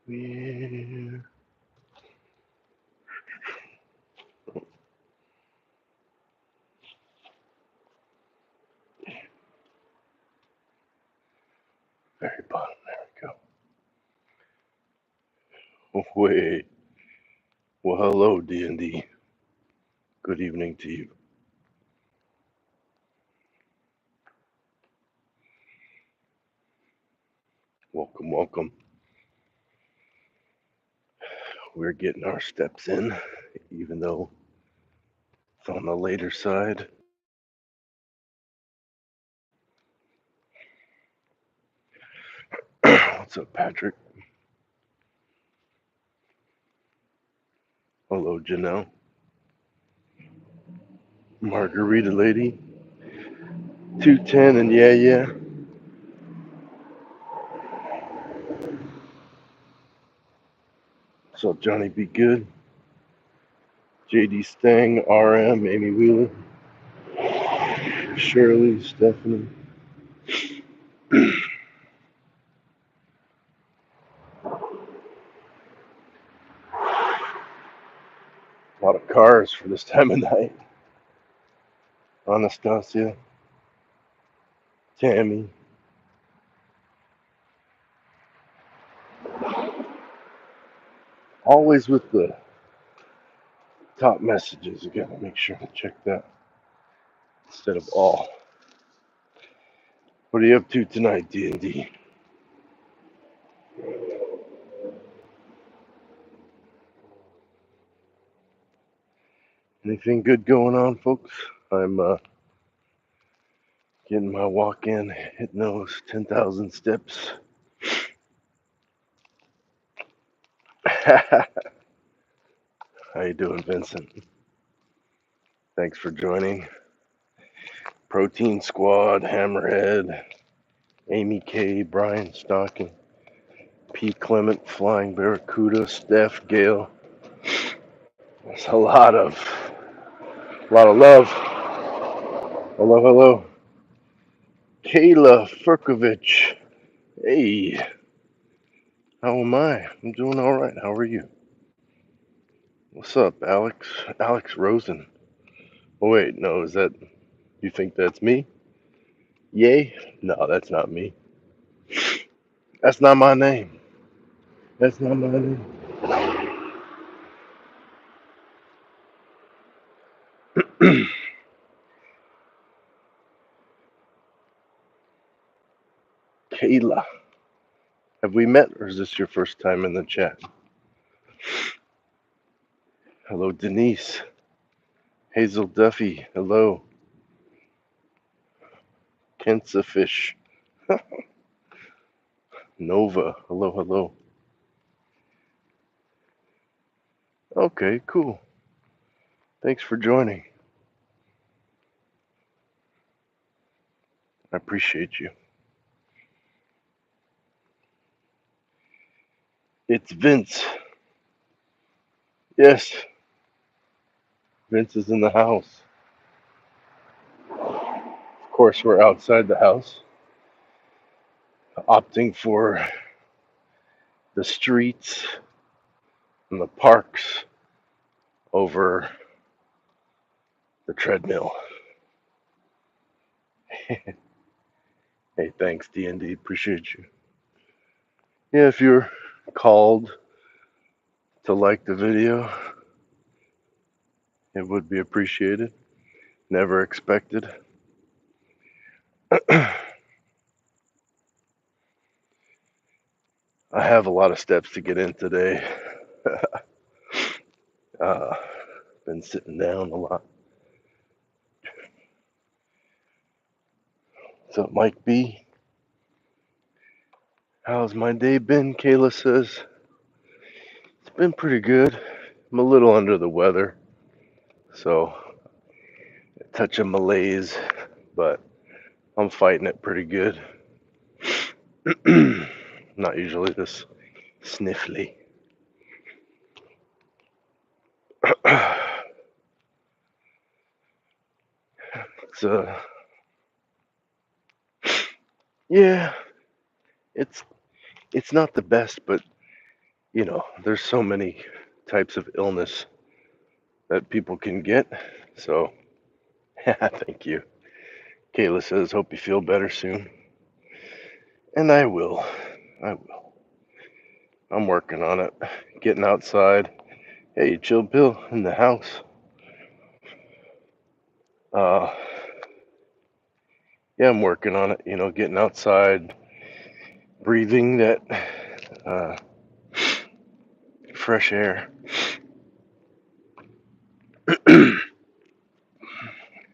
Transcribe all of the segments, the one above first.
Yeah. Very bottom. There we go. Wait. Well, hello, D&D. Good evening to you. Welcome, welcome. We're getting our steps in, even though it's on the later side. What's up, Patrick? Hello, Janelle. Margarita Lady. 210 and yeah, yeah. What's up, Johnny Be Good? JD Stang, RM, Amy Wheeler, Shirley, Stephanie. A lot of cars for this time of night. Anastasia, Tammy. Always with the top messages. You gotta make sure to check that instead of all. What are you up to tonight, D&D? Anything good going on, folks? I'm getting my walk in, hitting those 10,000 steps. How you doing, Vincent? Thanks for joining. Protein Squad, Hammerhead, Amy K, Brian Stocking, P. Clement, Flying Barracuda, Steph, Gale. There's a lot of love. Hello, hello. Kayla Furkovich. Hey, how am I? I'm doing all right. How are you? What's up, Alex? Alex Rosen. Oh, wait, no, is that, you think that's me? Yay? No, that's not me. That's not my name. That's not my name. Kayla. Have we met, or is this your first time in the chat? Hello, Denise. Hazel Duffy. Hello. Kensa Fish. Nova. Hello, hello. Okay, cool. Thanks for joining. I appreciate you. It's Vince. Yes, Vince is in the house. Of course, we're outside the house, opting for the streets and the parks over the treadmill. Hey, thanks, D&D. Appreciate you. Yeah, if you're called to like the video, it would be appreciated. Never expected. I have a lot of steps to get in today. uh, been sitting down a lot. What's up, Mike B? How's my day been? Kayla says. It's been pretty good. I'm a little under the weather, so a touch of malaise, but I'm fighting it pretty good. Not usually this sniffly. It's yeah, it's it's not the best, but there's so many types of illness that people can get. So, thank you. Kayla says, hope you feel better soon. And I will. I will. I'm working on it. Getting outside. Hey, Chill Bill in the house. Uh, yeah, I'm working on it. Getting outside, breathing that uh, fresh air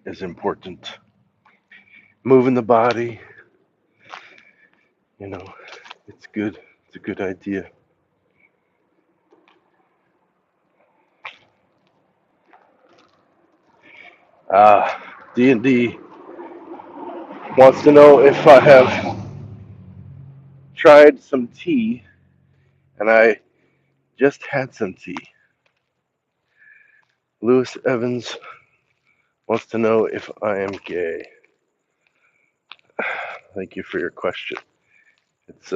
is important. Moving the body, you know, it's good. It's a good idea. D&D wants to know if I have tried some tea, and I just had some tea. Lewis Evans wants to know if I am gay. Thank you for your question. It's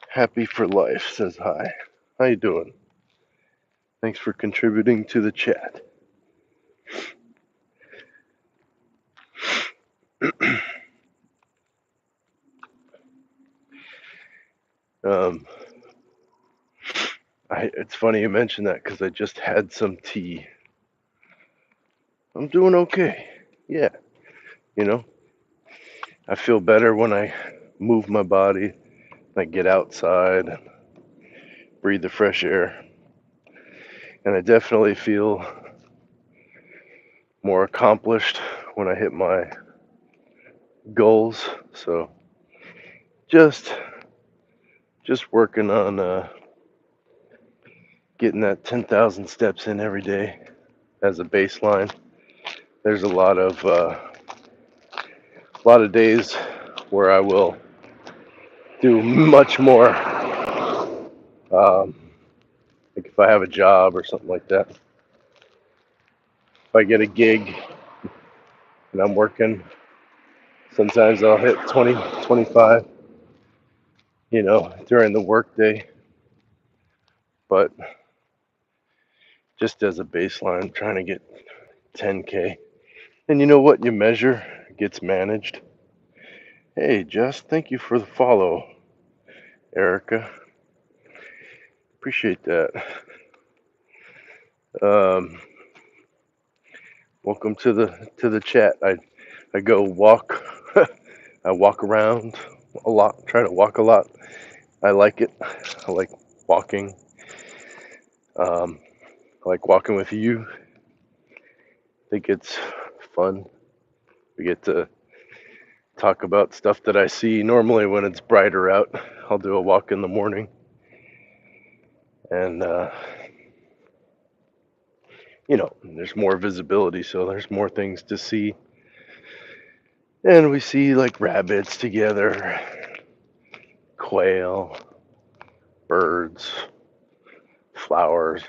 happy for life says hi. How you doing? Thanks for contributing to the chat. um, it's funny you mentioned that because I just had some tea. I'm doing okay. Yeah, you know, I feel better when I move my body, I get outside, breathe the fresh air, and I definitely feel more accomplished when I hit my goals. So just just working on getting that 10,000 steps in every day as a baseline. There's a lot of days where I will do much more. Like if I have a job or something like that, if I get a gig and I'm working, sometimes I'll hit 20, 25, during the workday. But just as a baseline, trying to get 10K. And you know what you measure gets managed. Hey, Jess, thank you for the follow, Erica. Appreciate that. Um, welcome to the chat. I go walk. I walk around a lot. Try to walk a lot. I like it. I like walking. Um, I like walking with you. I think it's fun. We get to talk about stuff that I see. Normally, when it's brighter out, I'll do a walk in the morning, and there's more visibility, so there's more things to see. And we see like rabbits together, quail, birds, flowers,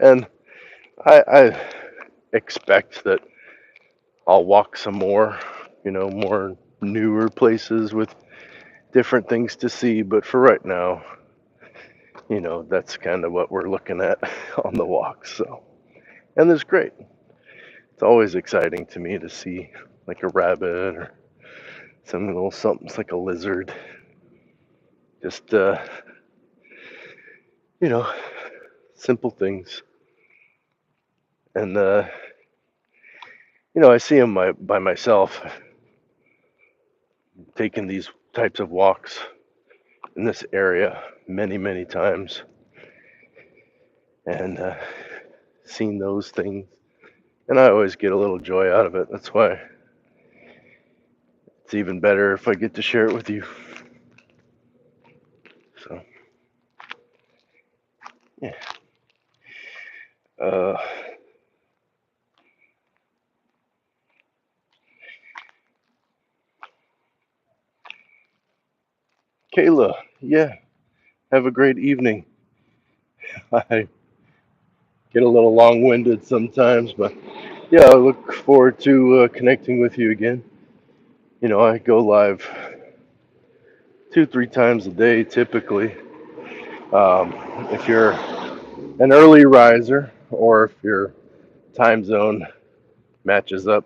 and I expect that I'll walk some more, more newer places with different things to see. But for right now, that's kind of what we're looking at on the walk. So, and it's great. It's always exciting to me to see like a rabbit or some little something like a lizard. Just, you know, simple things. And, I see them by myself taking these types of walks in this area many, many times. And seen those things. And I always get a little joy out of it. That's why it's even better if I get to share it with you. So, yeah. Uh, Kayla, yeah, have a great evening. I get a little long winded sometimes, but yeah, I look forward to connecting with you again. You know, I go live 2, 3 times a day typically. If you're an early riser or if your time zone matches up,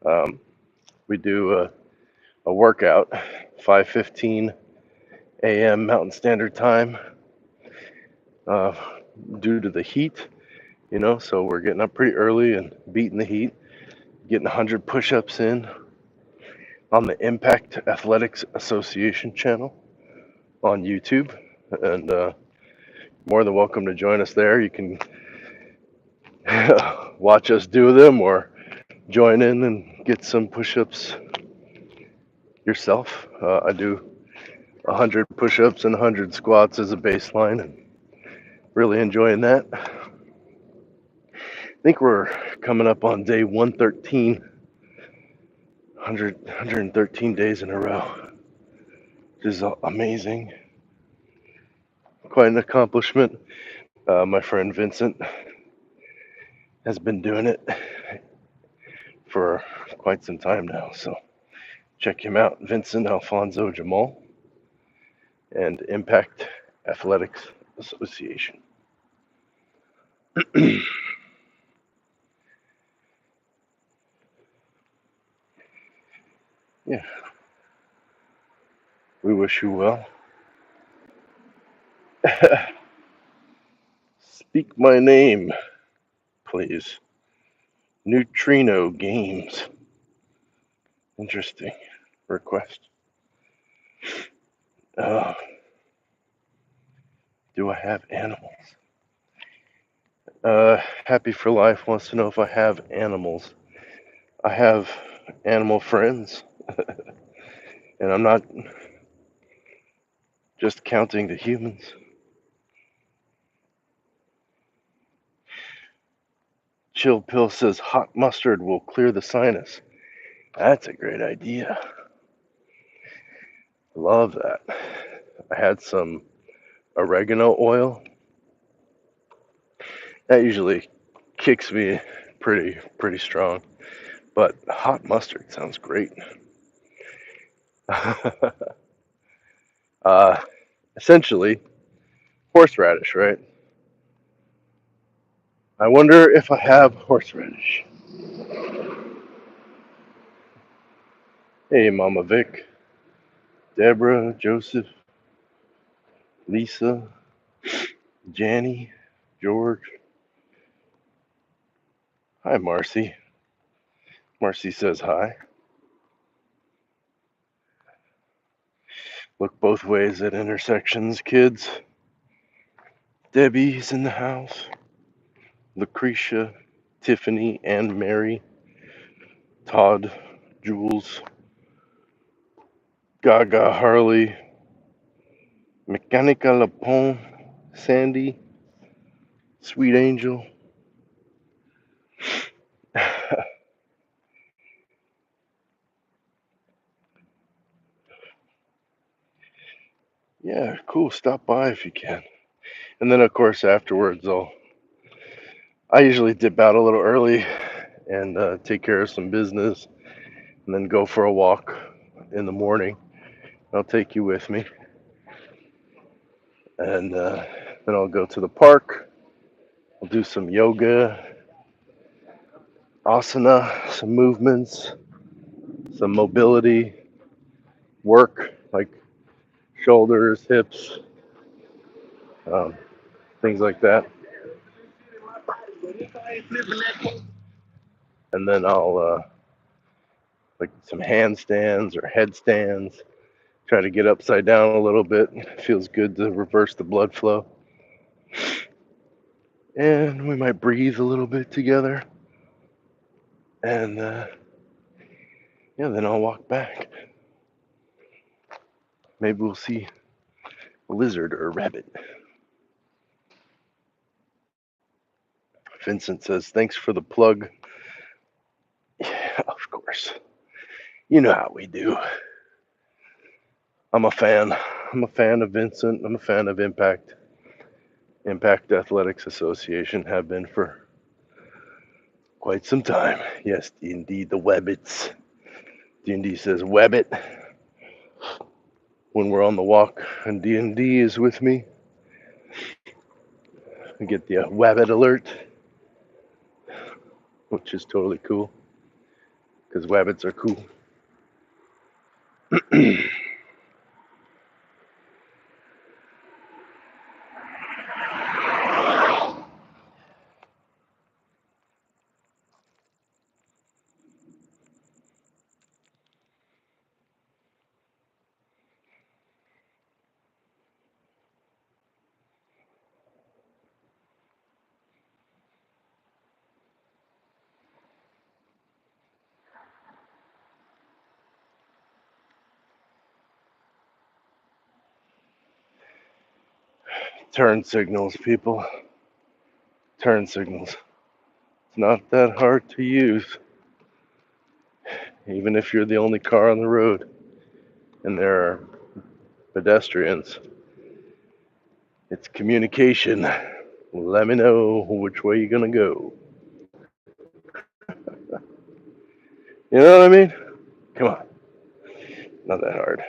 um, we do a workout 5:15 a.m. Mountain Standard Time uh, due to the heat. You know, so we're getting up pretty early and beating the heat, getting 100 push-ups in on the Impact Athletics Association channel on YouTube, and more than welcome to join us there. You can watch us do them or join in and get some push-ups yourself. I do 100 push-ups and 100 squats as a baseline, and really enjoying that. I think we're coming up on day 113, 113 days in a row, which is amazing. Quite an accomplishment. My friend Vincent has been doing it for quite some time now, so check him out, Vincent Alfonso Jamal and Impact Athletics Association. Yeah, we wish you well. Speak my name, please. Neutrino Games. Interesting request. Uh, do I have animals? Happy for Life wants to know if I have animals. I have animal friends, and I'm not just counting the humans. Chill Pill says hot mustard will clear the sinus. That's a great idea. Love that. I had some oregano oil. That usually kicks me pretty strong. But hot mustard sounds great. uh, essentially, horseradish, right? I wonder if I have horseradish. Hey, Mama Vic, Deborah, Joseph, Lisa, Janny, George. Hi, Marcy. Marcy says hi. Look both ways at intersections, kids. Debbie's in the house. Lucretia, Tiffany, and Mary. Todd, Jules, Gaga, Harley, Mechanica Lapone, Sandy, Sweet Angel. Yeah, cool. Stop by if you can. And then, of course, afterwards, I usually dip out a little early and take care of some business, and then go for a walk in the morning. I'll take you with me, and then I'll go to the park. I'll do some yoga, asana, some movements, some mobility work like shoulders, hips, um, things like that. And then I'll like some handstands or headstands. Try to get upside down a little bit. It feels good to reverse the blood flow. And we might breathe a little bit together. And yeah, then I'll walk back. Maybe we'll see a lizard or a rabbit. Vincent says, thanks for the plug. Yeah, of course. You know how we do. I'm a fan. I'm a fan of Vincent. I'm a fan of Impact Athletics Association. Have been for quite some time. Yes, D&D, the Webbits. D&D says Webbit when we're on the walk, and D&D is with me. I get the Webbit alert, which is totally cool because Webbits are cool. Turn signals, people. Turn signals. It's not that hard to use, even if you're the only car on the road and there are pedestrians. It's communication. Let me know which way you're gonna go. You know what I mean? Come on. Not that hard.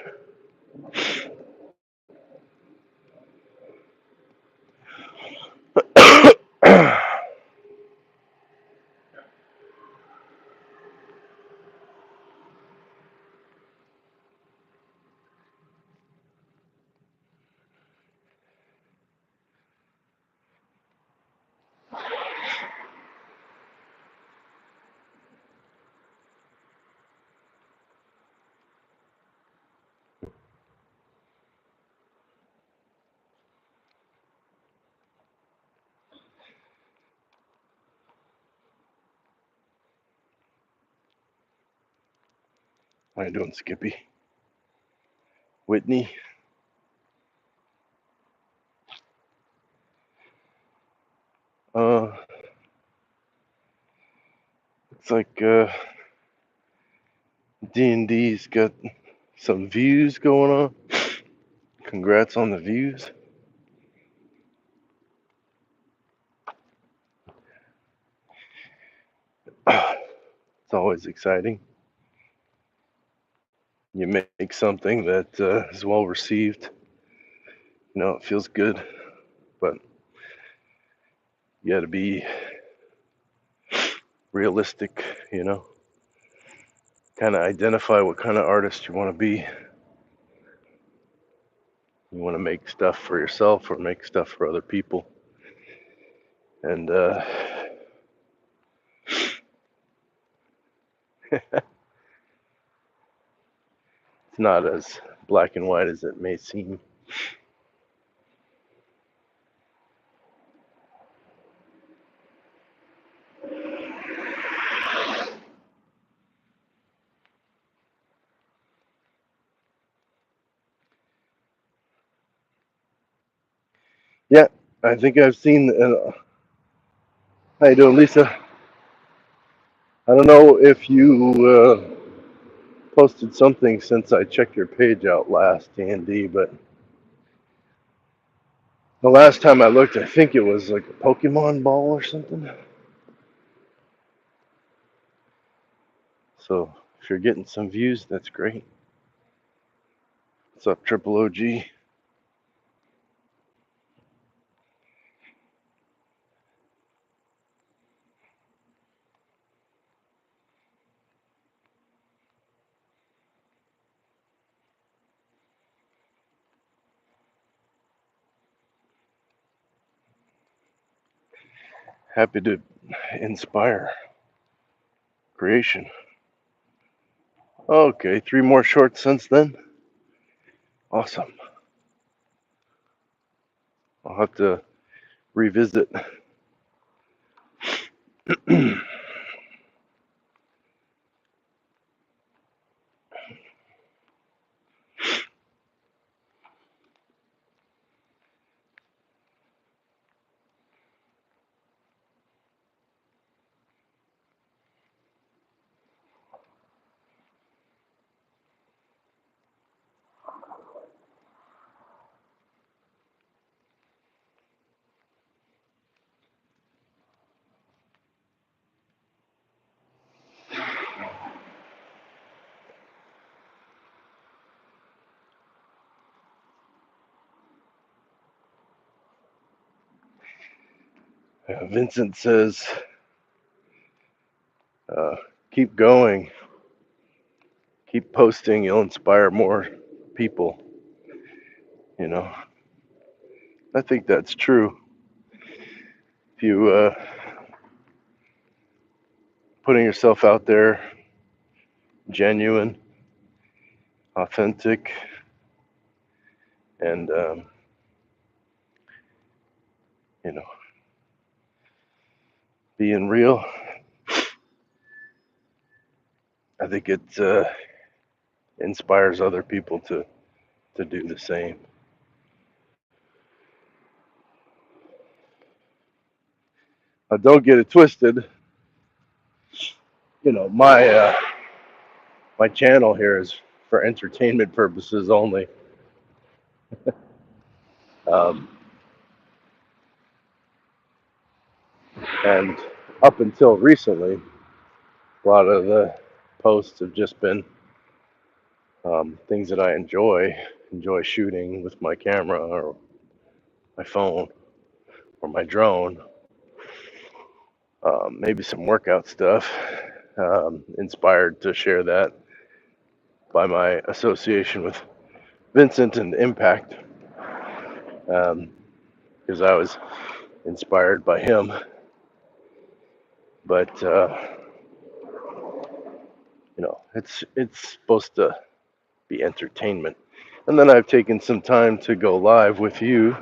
How you doing, Skippy? Whitney? Uh, it's like D&D's got some views going on. Congrats on the views. It's always exciting. You make something that is well received. You know, it feels good, but you got to be realistic, you know, kind of identify what kind of artist you want to be. You want to make stuff for yourself or make stuff for other people. And it's not as black and white as it may seem. Yeah, I think I've seen. How you doing, Lisa? I don't know if you posted something since I checked your page out last, Andy, but the last time I looked, I think it was like a Pokemon ball or something. So if you're getting some views, that's great. What's up, Triple OG? Happy to inspire creation. Okay, 3 more shorts since then. Awesome. I'll have to revisit. Vincent says, keep going, keep posting, you'll inspire more people. You know, I think that's true. If you putting yourself out there, genuine, authentic, and you know, being real, I think it inspires other people to do the same. Don't get it twisted. My channel here is for entertainment purposes only. Um, and up until recently, a lot of the posts have just been things that I enjoy shooting with my camera or my phone or my drone. Maybe some workout stuff. Inspired to share that by my association with Vincent and Impact, because I was inspired by him. But it's supposed to be entertainment. And then I've taken some time to go live with you,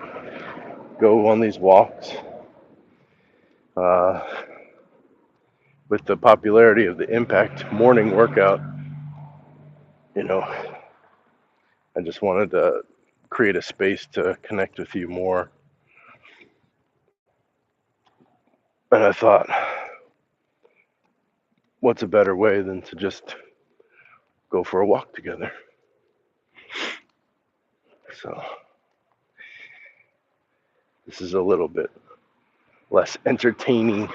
go on these walks. Uh, with the popularity of the Impact morning workout, you know, I just wanted to create a space to connect with you more. And I thought, what's a better way than to just go for a walk together? So this is a little bit less entertaining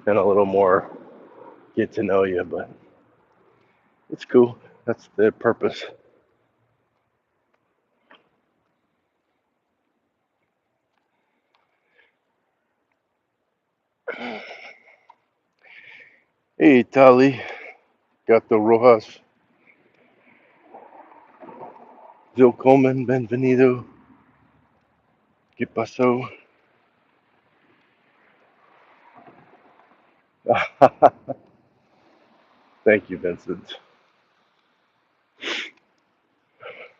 and a little more get to know you, but it's cool. That's the purpose. Hey, Tali, Gato Rojas, Willkommen, benvenido, ¿qué pasó? Thank you, Vincent.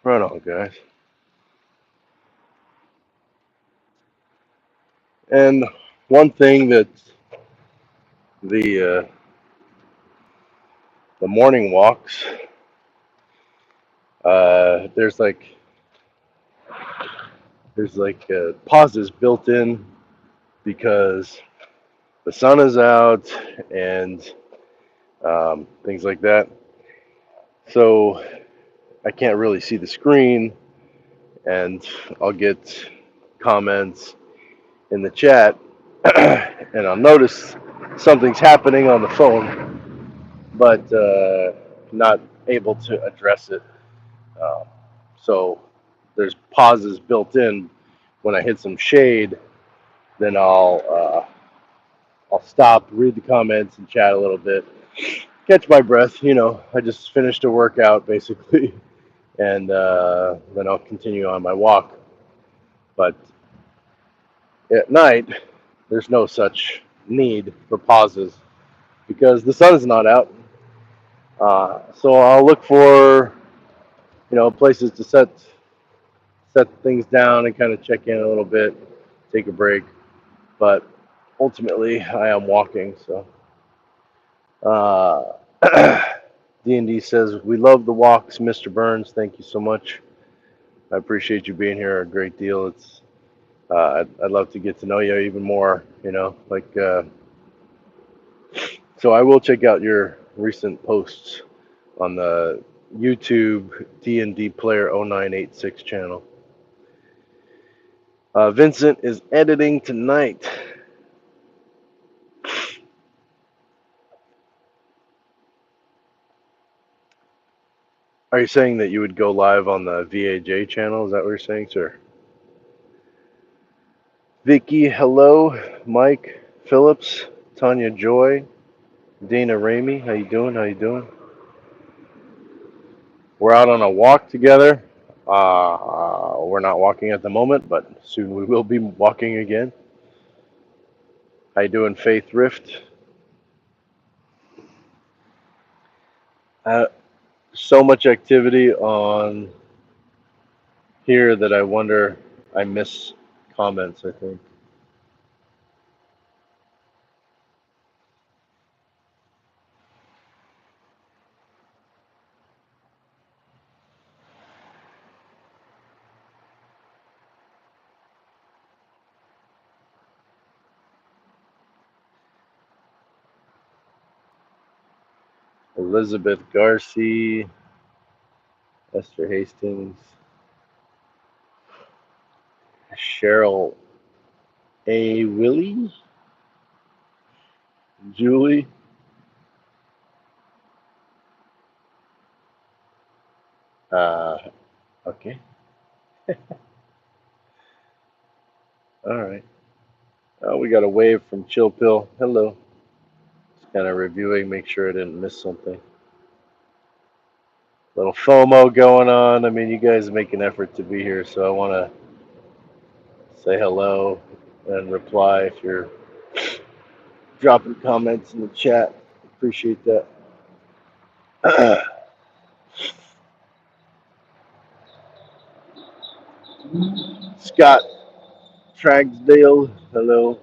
Right on, guys. And one thing that the the morning walks, there's pauses built in because the sun is out and things like that. So I can't really see the screen, and I'll get comments in the chat, and I'll notice something's happening on the phone, but not able to address it. Um, so there's pauses built in. When I hit some shade, then I'll stop, read the comments, and chat a little bit, catch my breath. I just finished a workout basically, and then I'll continue on my walk. But at night, there's no such need for pauses because the sun is not out. So I'll look for places to set things down and kind of check in a little bit, take a break. But ultimately, I am walking. So D&D says we love the walks, Mr. Burns. Thank you so much. I appreciate you being here a great deal. I'd love to get to know you even more. So I will check out your recent posts on the YouTube D&D Player 0986 channel. Vincent is editing tonight. Are you saying that you would go live on the VAJ channel? Is that what you're saying, sir? Vicky, hello. Mike Phillips, Tanya Joy, Dana Ramey, how you doing? How you doing? We're out on a walk together. We're not walking at the moment, but soon we will be walking again. How you doing, Faith Rift? Uh, so much activity on here that I wonder I miss comments, I think. Elizabeth Garcia, Esther Hastings, Cheryl A. Willie, Julie. Uh, okay, all right. Oh, we got a wave from Chill Pill. Hello. Just kind of reviewing, make sure I didn't miss something. Little FOMO going on. I mean, you guys make an effort to be here, so I want to say hello and reply if you're dropping comments in the chat. Appreciate that. Scott Tragsdale, hello.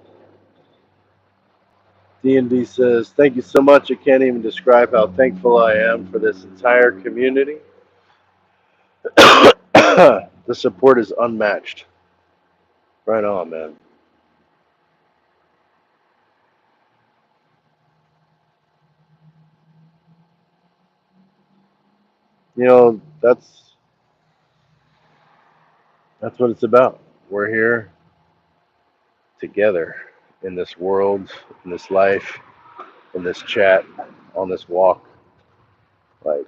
D&D says, thank you so much. I can't even describe how thankful I am for this entire community. The support is unmatched. Right on, man. You know, that's what it's about. We're here together in this world, in this life, in this chat, on this walk. Like,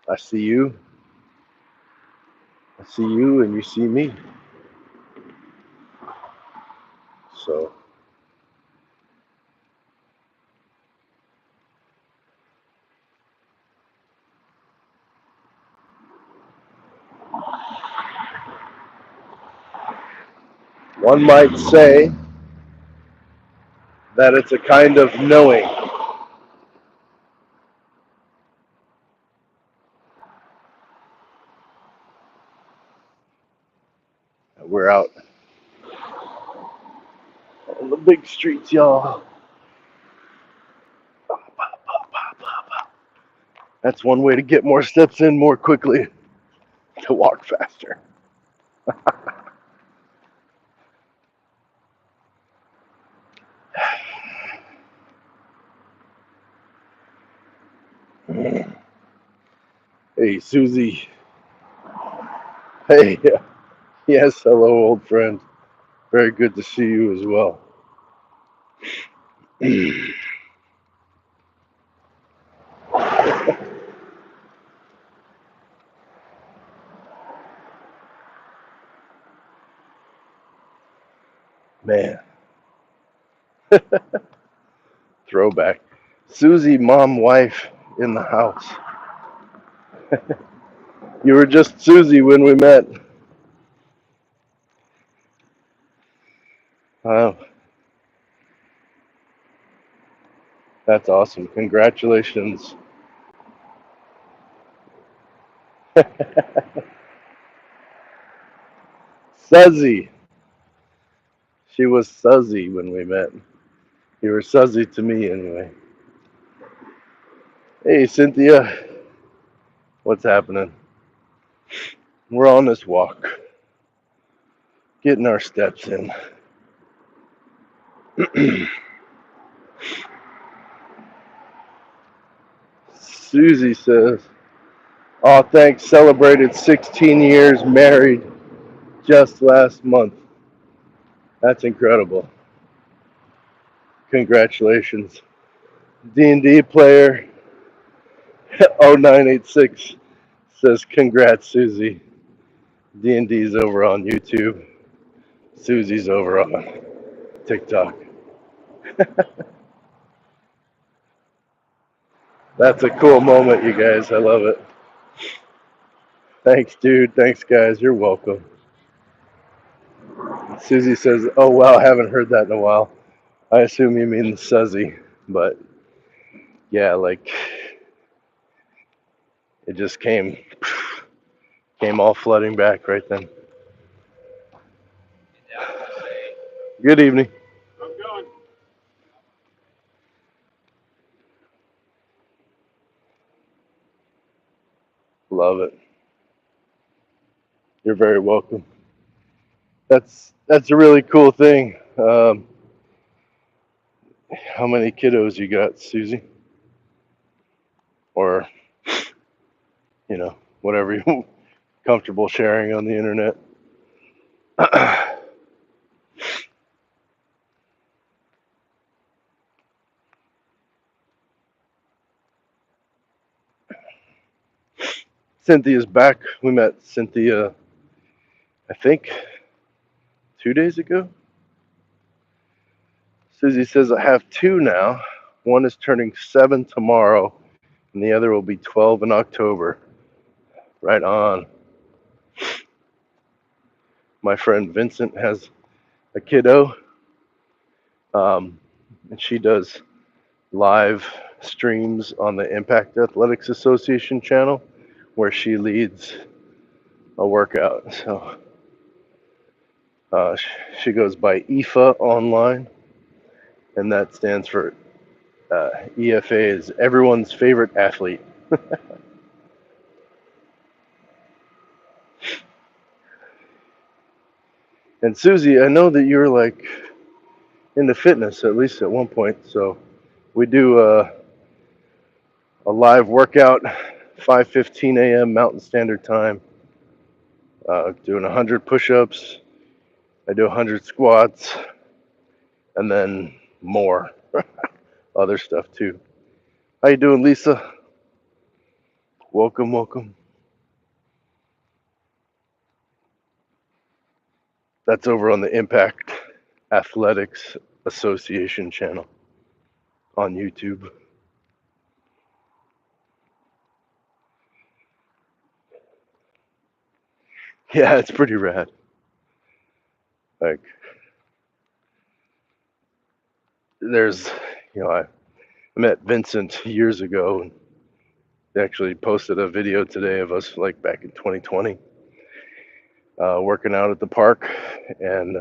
I see you, and you see me. So, one might say that it's a kind of knowing. We're out on the big streets, y'all. That's one way to get more steps in more quickly, to walk faster. Hey, Susie. Hey, yes, hello, old friend. Very good to see you as well. Man, throwback. Susie, mom, wife in the house. You were just Susie when we met. Oh, that's awesome. Congratulations. Suzzy. She was Suzzy when we met. You were Suzzy to me anyway. Hey, Cynthia. What's happening? We're on this walk, getting our steps in. Susie says, oh, thanks. Celebrated 16 years married just last month. That's incredible. Congratulations. D&D player 0986 says, congrats, Susie. D&D's over on YouTube. Susie's over on TikTok. That's a cool moment, you guys. I love it. Thanks, dude. Thanks, guys. You're welcome. Susie says, "Oh wow, I haven't heard that in a while." I assume you mean Suzy, but yeah, like it just came all flooding back right then. Good evening. Love it. You're very welcome. That's a really cool thing. How many kiddos you got, Susie? Or whatever you're comfortable sharing on the internet. Cynthia's back. We met Cynthia, I think, 2 days ago. Susie says, I have two now. One is turning 7 tomorrow, and the other will be 12 in October. Right on. My friend Vincent has a kiddo, and she does live streams on the Impact Athletics Association channel where she leads a workout. So she goes by EFA online, and that stands for EFA is everyone's favorite athlete. And Susie, I know that you're like into fitness at least at one point. So we do a live workout, 5:15 a.m. Mountain Standard Time. Doing 100 push-ups. I do 100 squats, and then more other stuff too. How you doing, Lisa? Welcome, welcome. That's over on the Impact Athletics Association channel on YouTube. Yeah, it's pretty rad. Like, there's, I met Vincent years ago, and they actually posted a video today of us like back in 2020, working out at the park, and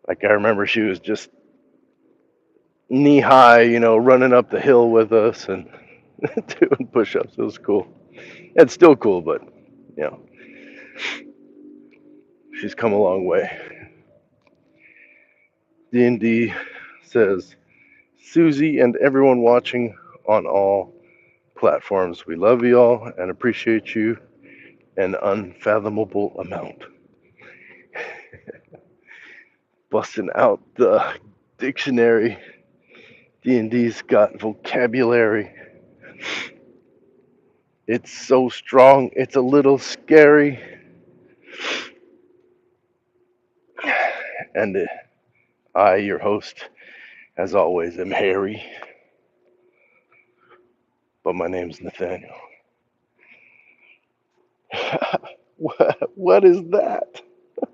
like I remember she was just knee high, running up the hill with us and doing push-ups. It was cool. It's still cool, but you know, she's come a long way. D&D says, Susie and everyone watching on all platforms, we love you all and appreciate you an unfathomable amount. Busting out the dictionary. D&D's got vocabulary. It's so strong, it's a little scary. And I, your host, as always, am Harry. But my name's Nathaniel. What is that?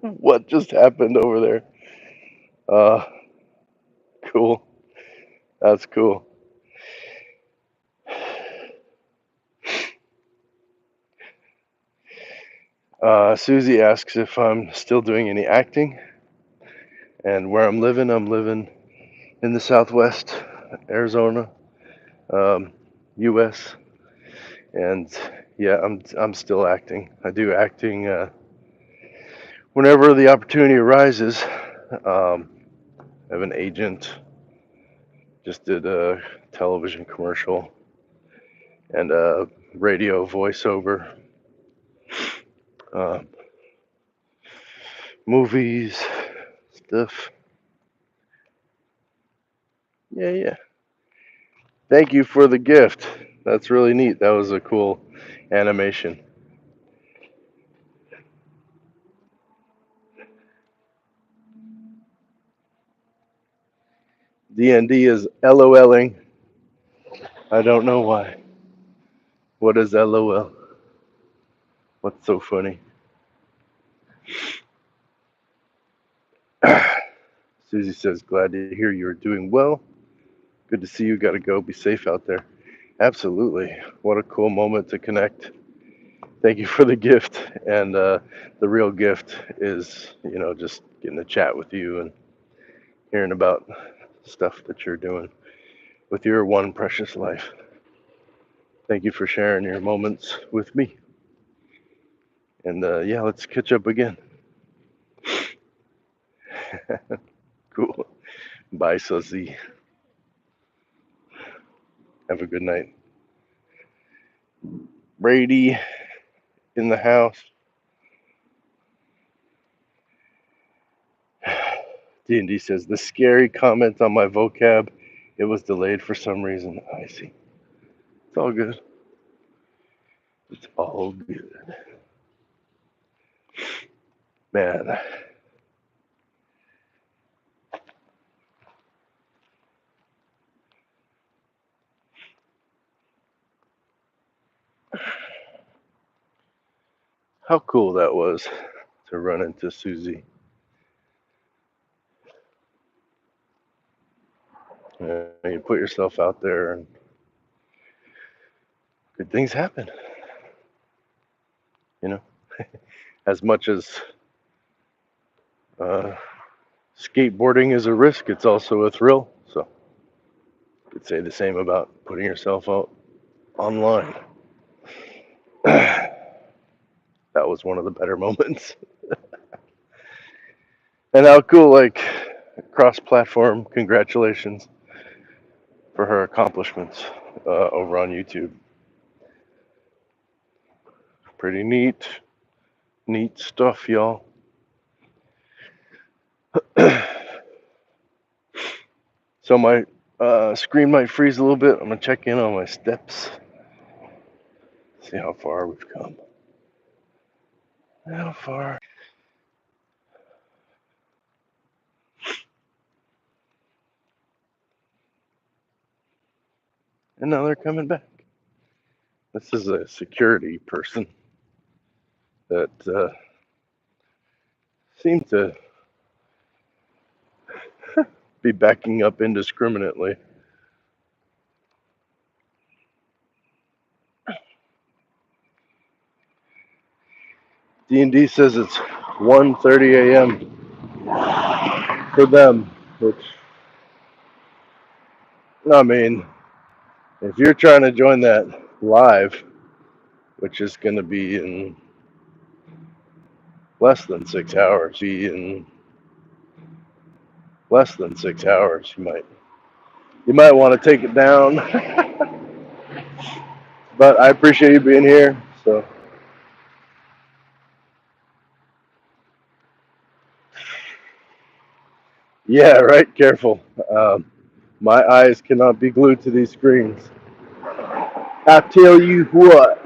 What just happened over there? Uh, cool. That's cool. Susie asks if I'm still doing any acting, and where I'm living in the Southwest, Arizona, U.S. And yeah, I'm still acting. I do acting whenever the opportunity arises. I have an agent. Just did a television commercial and a radio voiceover. Uh, Movies, stuff. Yeah. Thank you for the gift. That's really neat. That was a cool animation. DND is LOLing. I don't know why. What is LOL? What's so funny? Susie says, glad to hear you're doing well. Good to see you. Got to go. Be safe out there. Absolutely. What a cool moment to connect. Thank you for the gift. And the real gift is, just getting to chat with you and hearing about stuff that you're doing with your one precious life. Thank you for sharing your moments with me. And yeah, let's catch up again. Cool. Bye, Susie. Have a good night. Brady in the house. D&D says, the scary comment on my vocab, it was delayed for some reason. I see. It's all good. It's all good. Man. How cool that was to run into Susie. You put yourself out there and good things happen. As much as skateboarding is a risk, it's also a thrill. So you could say the same about putting yourself out online. That was one of the better moments. And how cool, like, cross-platform congratulations for her accomplishments over on YouTube. Pretty neat stuff, y'all. So my screen might freeze a little bit. I'm gonna check in on my steps. See how far we've come. How far? And now they're coming back. This is a security person that seemed to be backing up indiscriminately. D&D says it's 1:30 a.m. for them, which, I mean, if you're trying to join that live, which is going to be in less than 6 hours, you might want to take it down. But I appreciate you being here. So yeah, right. Careful. My eyes cannot be glued to these screens. I tell you what.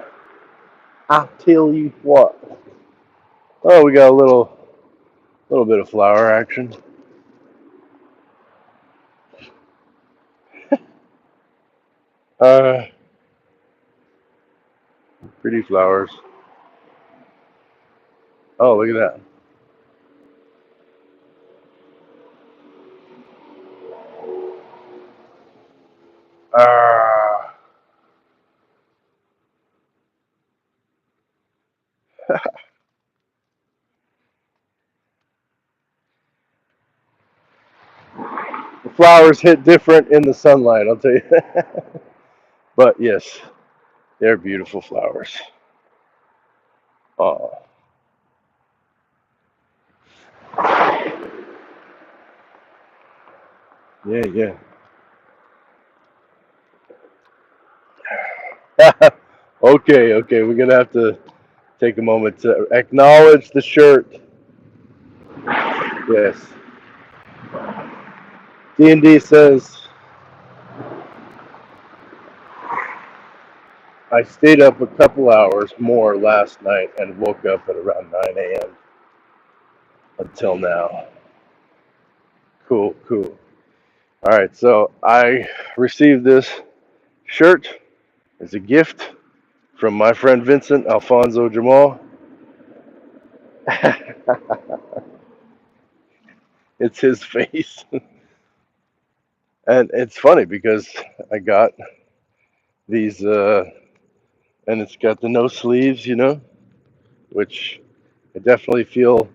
Oh, we got a little bit of flower action. Uh, Pretty flowers. Oh, look at that. The flowers hit different in the sunlight, I'll tell you. But yes, they're beautiful flowers. Oh, yeah. Okay. We're gonna have to take a moment to acknowledge the shirt. Yes. D&D says, I stayed up a couple hours more last night and woke up at around 9 a.m. until now. Cool. All right, so I received this shirt as a gift from my friend Vincent Alfonso Jamal. It's his face. And it's funny because I got these, and it's got the no sleeves, which I definitely feel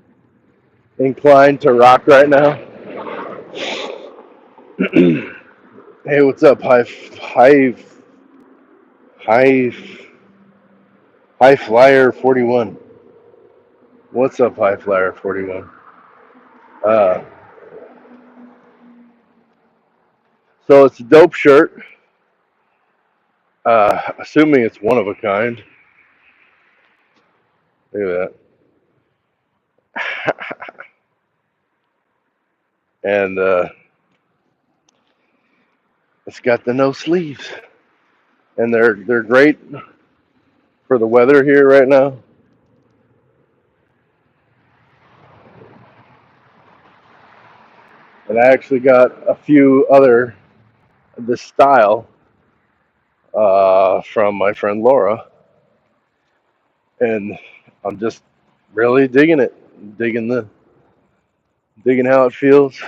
inclined to rock right now. Hey, what's up, high, high flyer 41? What's up, high flyer 41? Uh, so it's a dope shirt. Assuming it's one of a kind. Look at that. And it's got the no sleeves, and they're great for the weather here right now. And I actually got a few other this style from my friend Laura, and I'm just really digging it, digging the digging how it feels.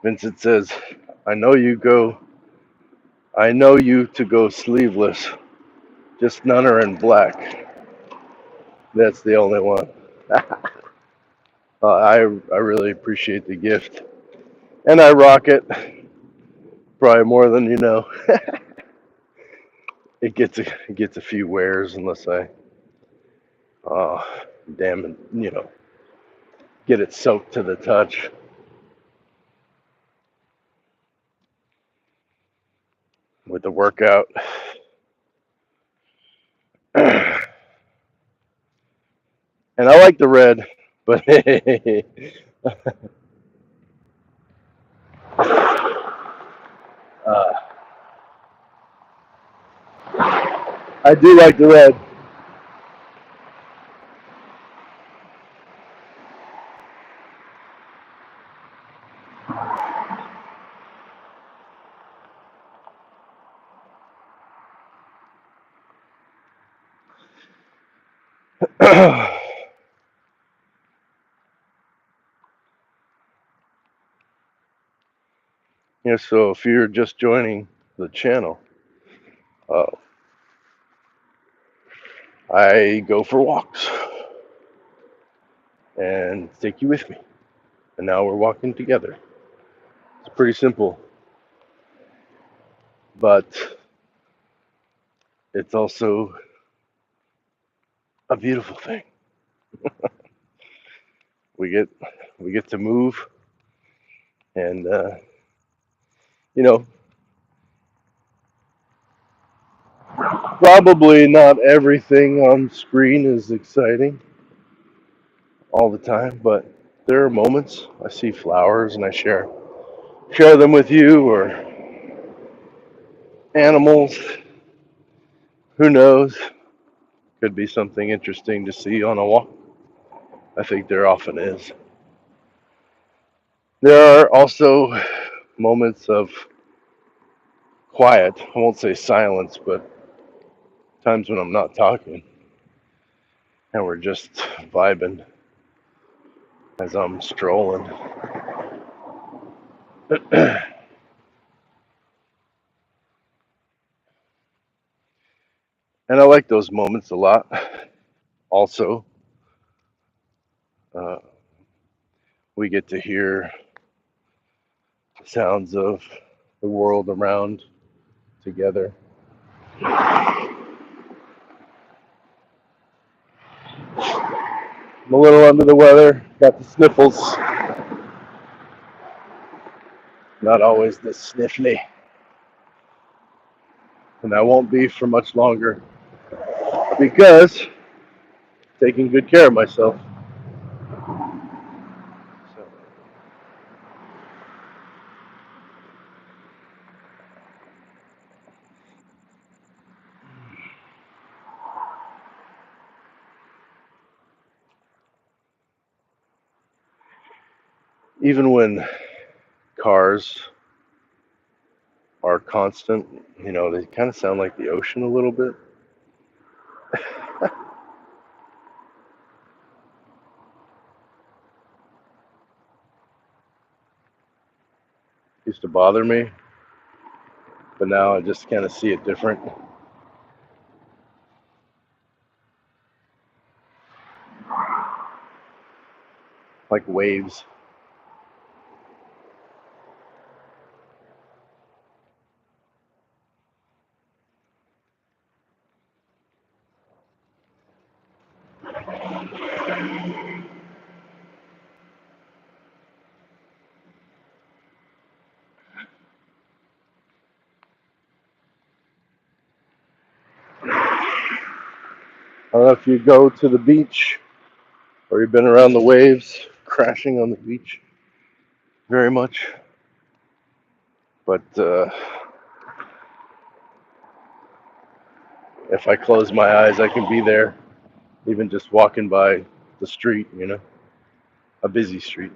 Vincent says, "I know you go. I know you to go sleeveless. Just none are in black. That's the only one." I really appreciate the gift, and I rock it probably more than you know. It gets a few wears unless I uh, damn it, get it soaked to the touch with the workout. And I like the red, but uh, I do like the red. Yeah, so if you're just joining the channel, uh, I go for walks and take you with me. And now we're walking together. It's pretty simple, but it's also a beautiful thing. We get we get to move, and you know, probably not everything on screen is exciting all the time, but there are moments I see flowers and I share them with you, or animals. Who knows? Could be something interesting to see on a walk. I think there often is. There are also moments of quiet. I won't say silence, but times when I'm not talking and we're just vibing as I'm strolling. And I like those moments a lot. Also, uh, we get to hear the sounds of the world around together. I'm a little under the weather, got the sniffles. And not always this sniffly, and I won't be for much longer because taking good care of myself. So, even when cars are constant, they kind of sound like the ocean a little bit. Used to bother me, but now I just kind of see it different, like waves. I don't know if you go to the beach or you've been around the waves crashing on the beach very much, but if I close my eyes, I can be there, even just walking by the street, a busy street.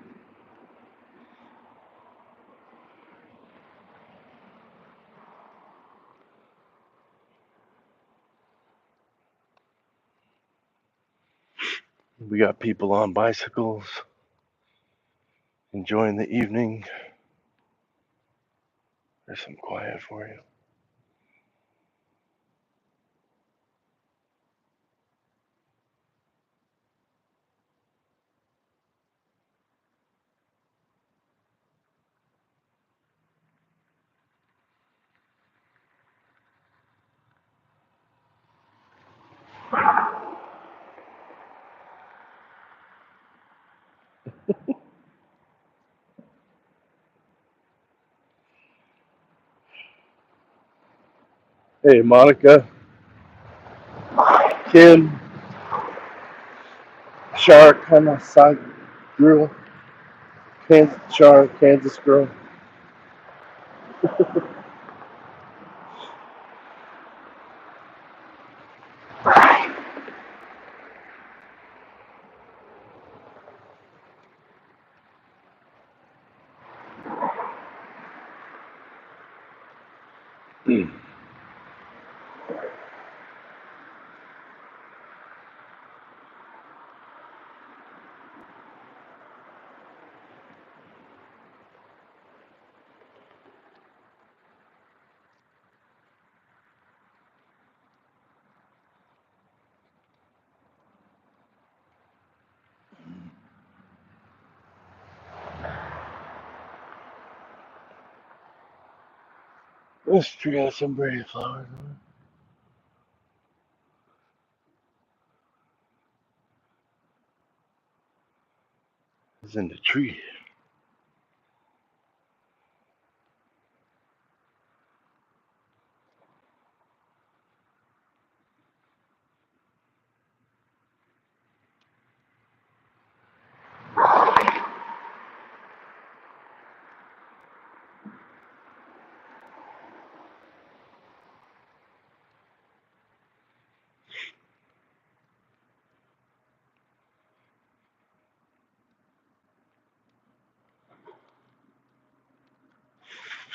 We got people on bicycles enjoying the evening. There's some quiet for you. Hey, Monica, Kim, Shar, Kansas girl, Kansas girl. This tree has some pretty flowers on it. It's in the tree.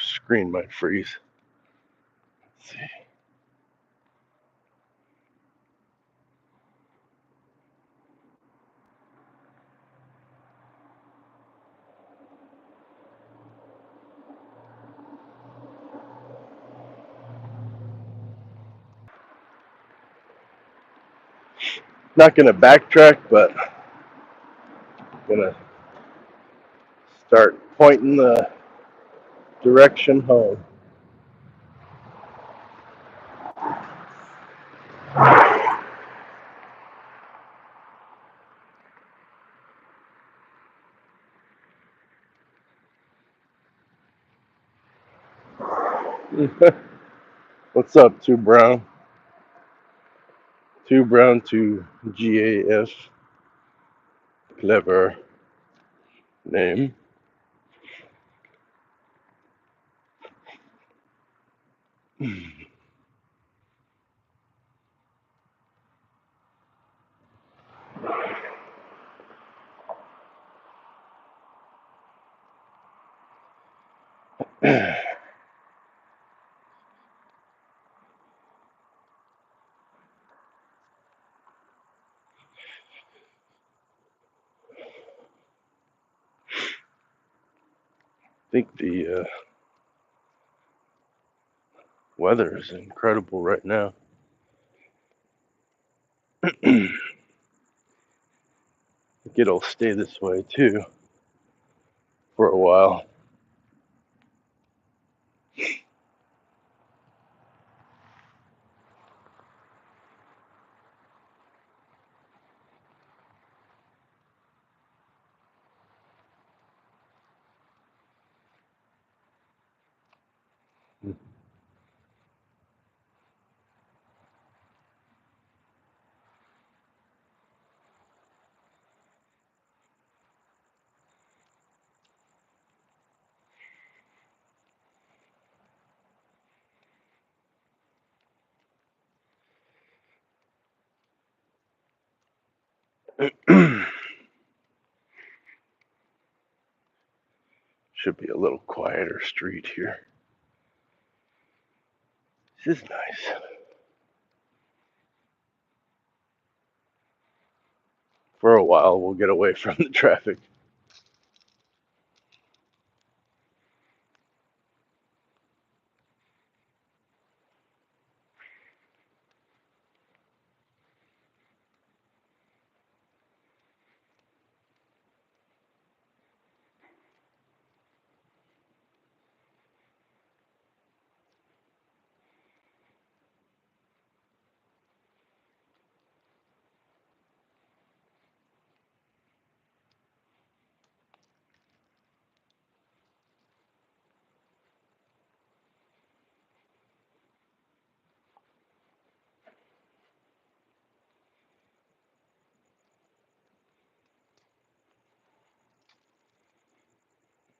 Screen might freeze. Let's see. Not gonna backtrack, but gonna start pointing the direction home. What's up, Two Brown? Two Brown to GAF. Clever name. I think the weather is incredible right now. I think it'll stay this way too for a while. Should be a little quieter street here. This is nice. For a while, we'll get away from the traffic.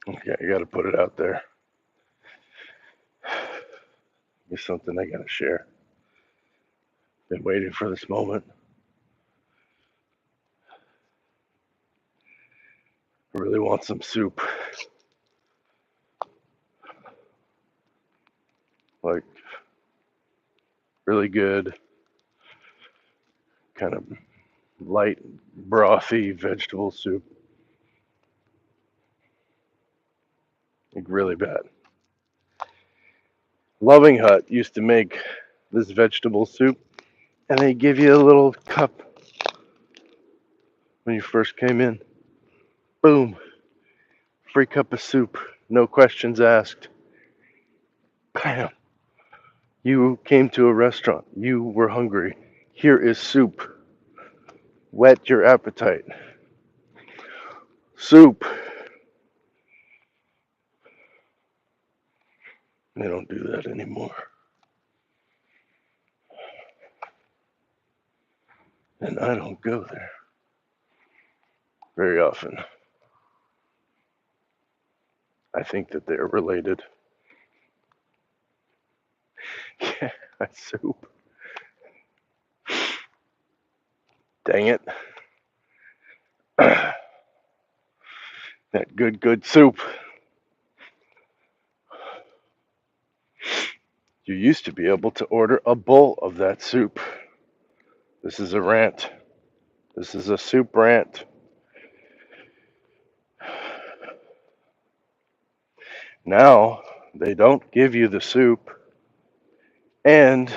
Okay, I gotta put it out there. It's something I gotta share. Been waiting for this moment. I really want some soup. Like, really good, kind of light, brothy vegetable soup. Like, really bad. Loving Hut used to make this vegetable soup, and they give you a little cup when you first came in. Boom, free cup of soup, no questions asked. Bam. You came to a restaurant. You were hungry. Here is soup. Whet your appetite. Soup. They don't do that anymore. And I don't go there very often. I think that they're related. Yeah, soup. Dang it. That good soup. You used to be able to order a bowl of that soup. This is a rant. This is a soup rant. Now, they don't give you the soup, and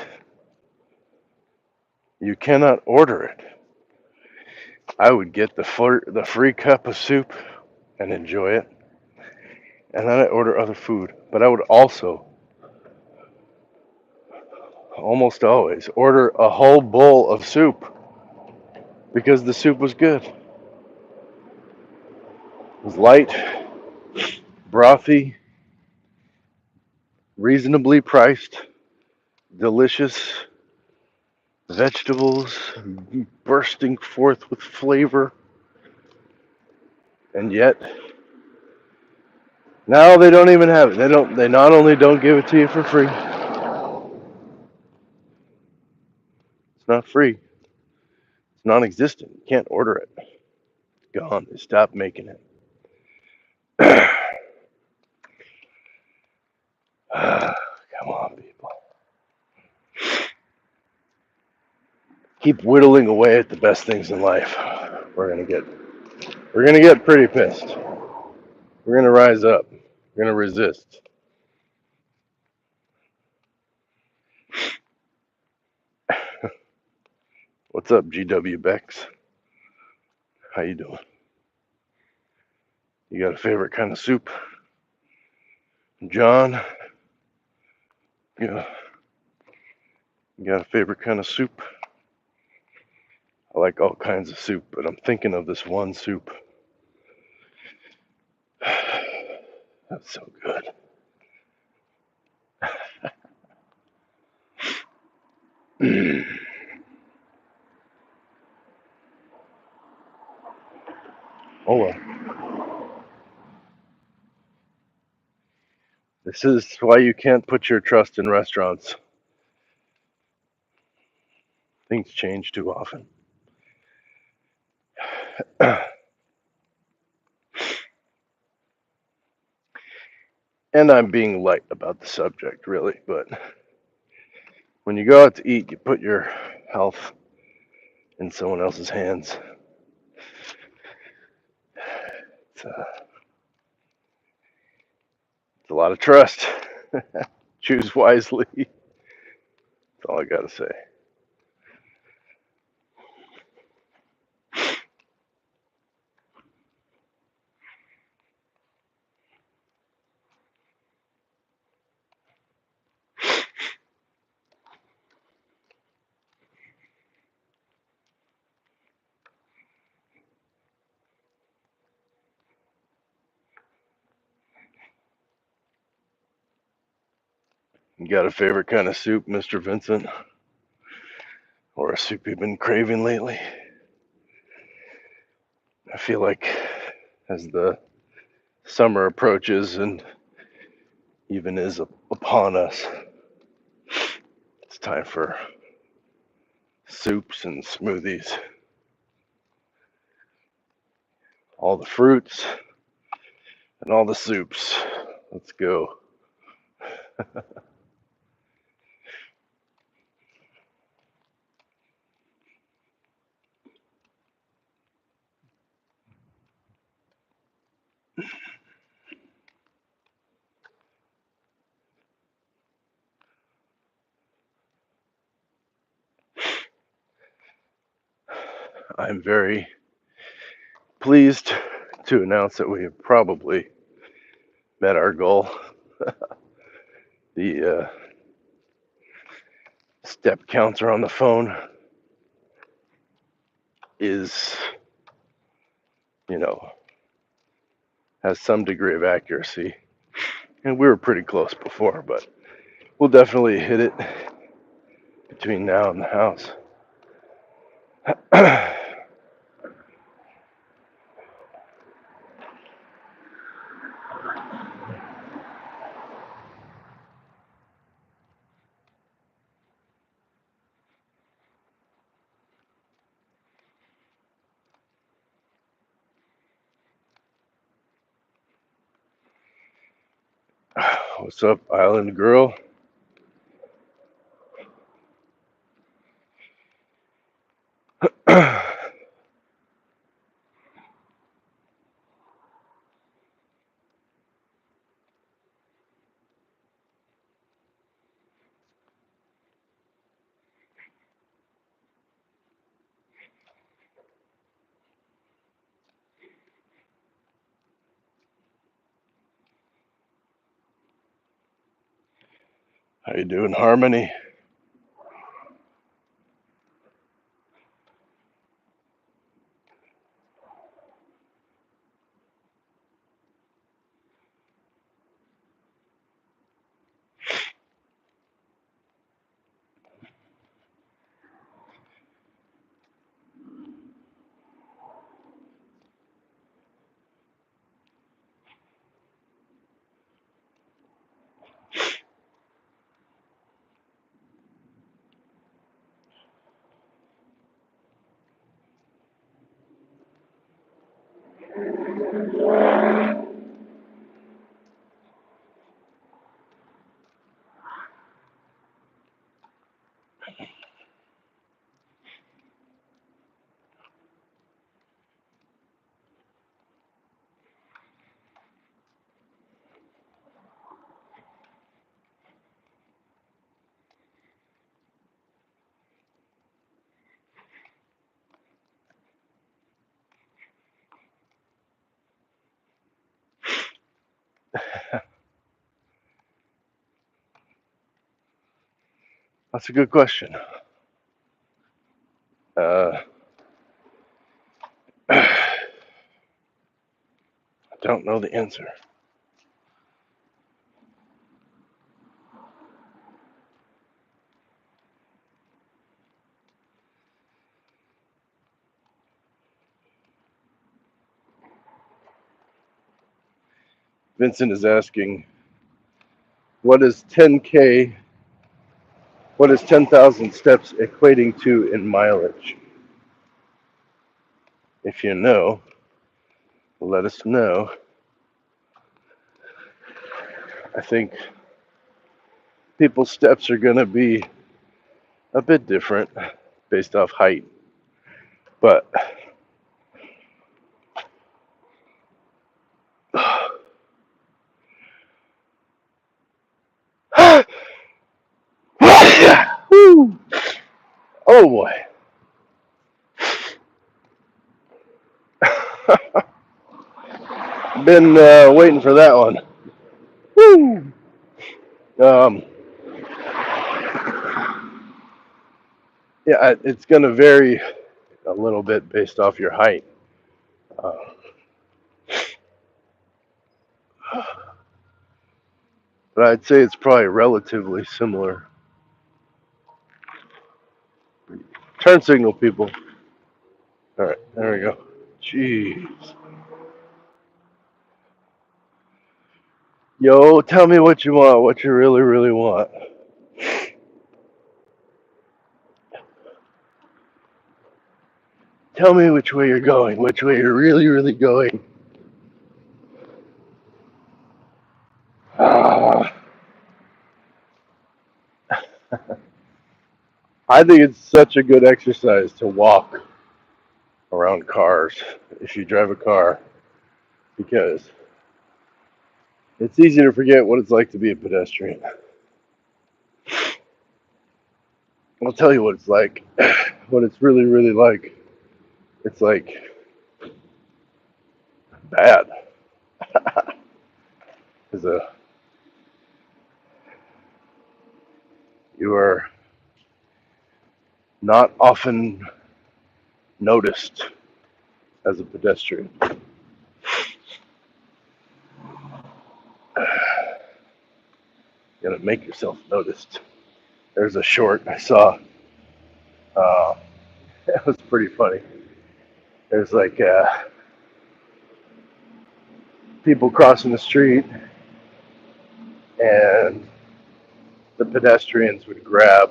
you cannot order it. I would get the free cup of soup and enjoy it, and then I'd order other food. But I would also, almost always, order a whole bowl of soup because the soup was good. It was light, brothy, reasonably priced, delicious vegetables bursting forth with flavor, and yet now they don't even have it. They not only don't give it to you for free. It's not free. It's non-existent. You can't order it. It's gone. They stopped making it. Come on, people. Keep whittling away at the best things in life. We're gonna get pretty pissed. We're gonna rise up. We're gonna resist. What's up, GW Bex? How you doing? You got a favorite kind of soup? John, you got a favorite kind of soup? I like all kinds of soup, but I'm thinking of this one soup. That's so good. Oh well. This is why you can't put your trust in restaurants. Things change too often. And I'm being light about the subject, really, but when you go out to eat, you put your health in someone else's hands. It's, uh, it's a lot of trust. Choose wisely. That's all I gotta say. You got a favorite kind of soup, Mr. Vincent? Or a soup you've been craving lately? I feel like as the summer approaches and even is upon us, it's time for soups and smoothies. All the fruits and all the soups. Let's go. I'm very pleased to announce that we have probably met our goal. The step counter on the phone is, you know, has some degree of accuracy. And we were pretty close before, but we'll definitely hit it between now and the house. What's up, Island Girl? How you doing, Harmony? That's a good question. I don't know the answer. Vincent is asking, what is 10K? What is 10,000 steps equating to in mileage? If you know, let us know. I think people's steps are going to be a bit different based off height, but oh boy. Been waiting for that one. Woo! Um, yeah, it's going to vary a little bit based off your height. Uh, but I'd say it's probably relatively similar. Turn signal, people. All right, there we go. Jeez. Yo, tell me what you want, what you really, really want. Tell me which way you're going, which way you're really, really going. Ah. I think it's such a good exercise to walk around cars if you drive a car because it's easy to forget what it's like to be a pedestrian. I'll tell you what it's like. What it's really, really like. It's like bad. Because you are not often noticed as a pedestrian. You gotta make yourself noticed. There's a short I saw. Uh, it was pretty funny. There's like people crossing the street, and the pedestrians would grab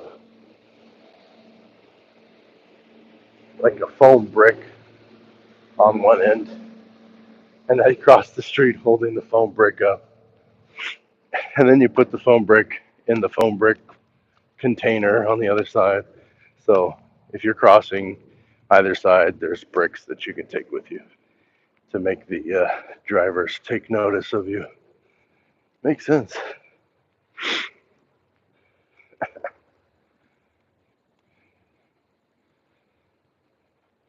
like a foam brick on one end, and they'd cross the street holding the foam brick up. And then you put the foam brick in the foam brick container on the other side. So if you're crossing either side, there's bricks that you can take with you to make the drivers take notice of you. Makes sense.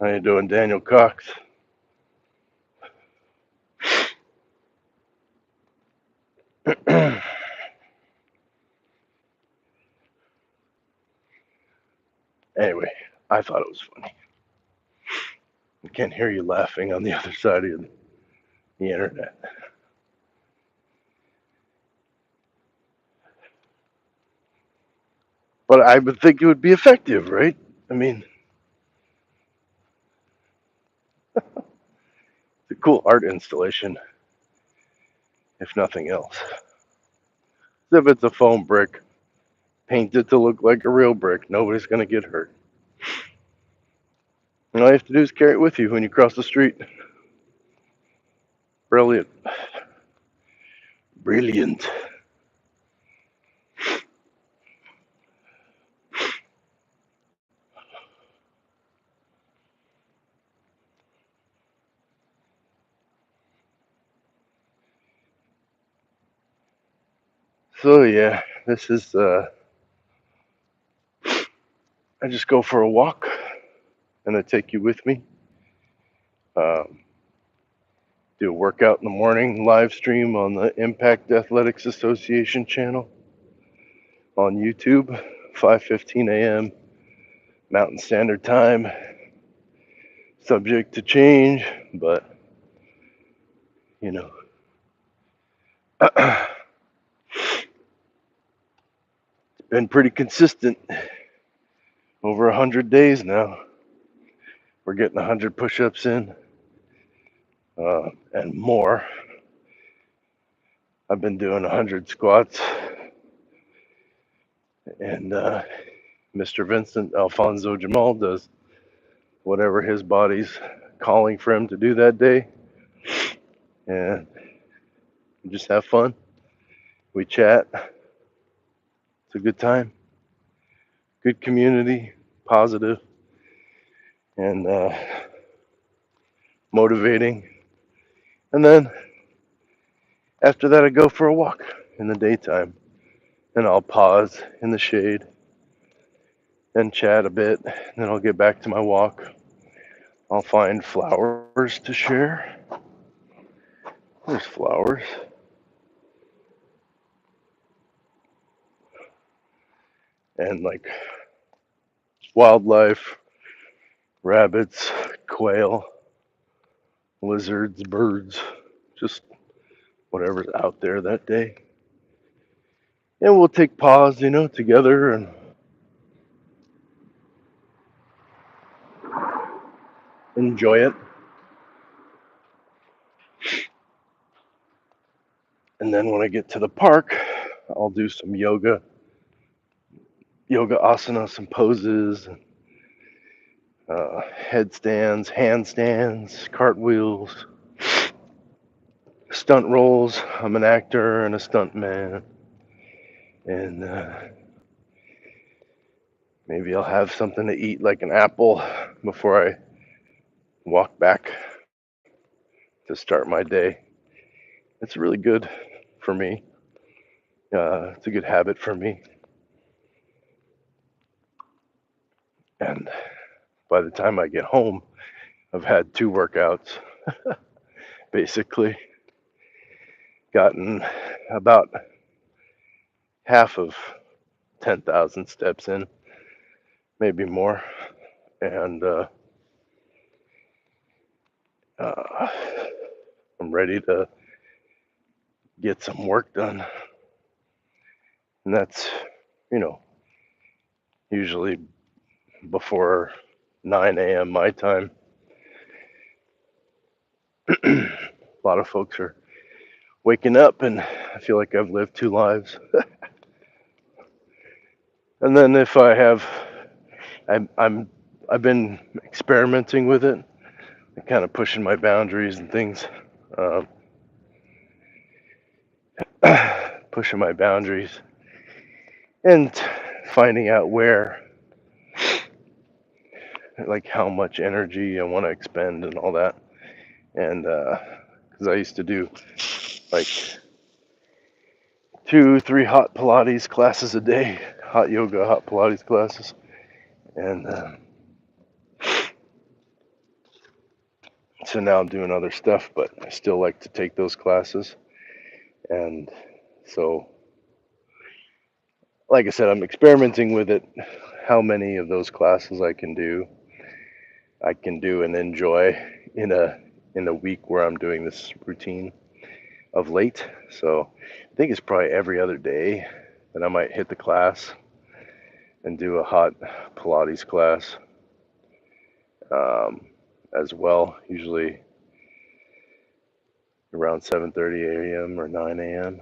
How you doing, Daniel Cox? Anyway, I thought it was funny. I can't hear you laughing on the other side of the internet. But I would think it would be effective, right? I mean, it's a cool art installation, if nothing else. If it's a foam brick, paint it to look like a real brick. Nobody's going to get hurt. And all you have to do is carry it with you when you cross the street. Brilliant. Brilliant. So yeah, this is I just go for a walk and I take you with me. Um, do a workout in the morning, live stream on the Impact Athletics Association channel on YouTube, 5:15 a.m. Mountain Standard Time. Subject to change, but you know, it's been pretty consistent. Over 100 days now. We're getting 100 push-ups in, and more. I've been doing 100 squats, and Mr. Vincent Alfonso Jamal does whatever his body's calling for him to do that day, and we just have fun. We chat. It's a good time. Good community, positive, and motivating. And then after that, I go for a walk in the daytime, and I'll pause in the shade and chat a bit. And then I'll get back to my walk. I'll find flowers to share. There's flowers. And like wildlife, rabbits, quail, lizards, birds, just whatever's out there that day. And we'll take pause, together and enjoy it. And then when I get to the park, I'll do some yoga asana, some poses, headstands, handstands, cartwheels, stunt rolls. I'm an actor and a stunt man. And maybe I'll have something to eat like an apple before I walk back to start my day. It's really good for me. It's a good habit for me. And by the time I get home, I've had 2 workouts, basically. Gotten about half of 10,000 steps in, maybe more. And I'm ready to get some work done. And that's, usually before 9 a.m. my time. A lot of folks are waking up, and I feel like I've lived 2 lives. And then if I have, I've been experimenting with it, kind of pushing my boundaries and things, um, pushing my boundaries, and finding out like how much energy I want to expend and all that. And because I used to do like 2, 3 hot Pilates classes a day, hot yoga, hot Pilates classes, and so now I'm doing other stuff, but I still like to take those classes. And so, like I said, I'm experimenting with it. How many of those classes I can do and enjoy in a week where I'm doing this routine of late. So I think it's probably every other day that I might hit the class and do a hot Pilates class, as well. Usually around 7:30 a.m. or 9 a.m.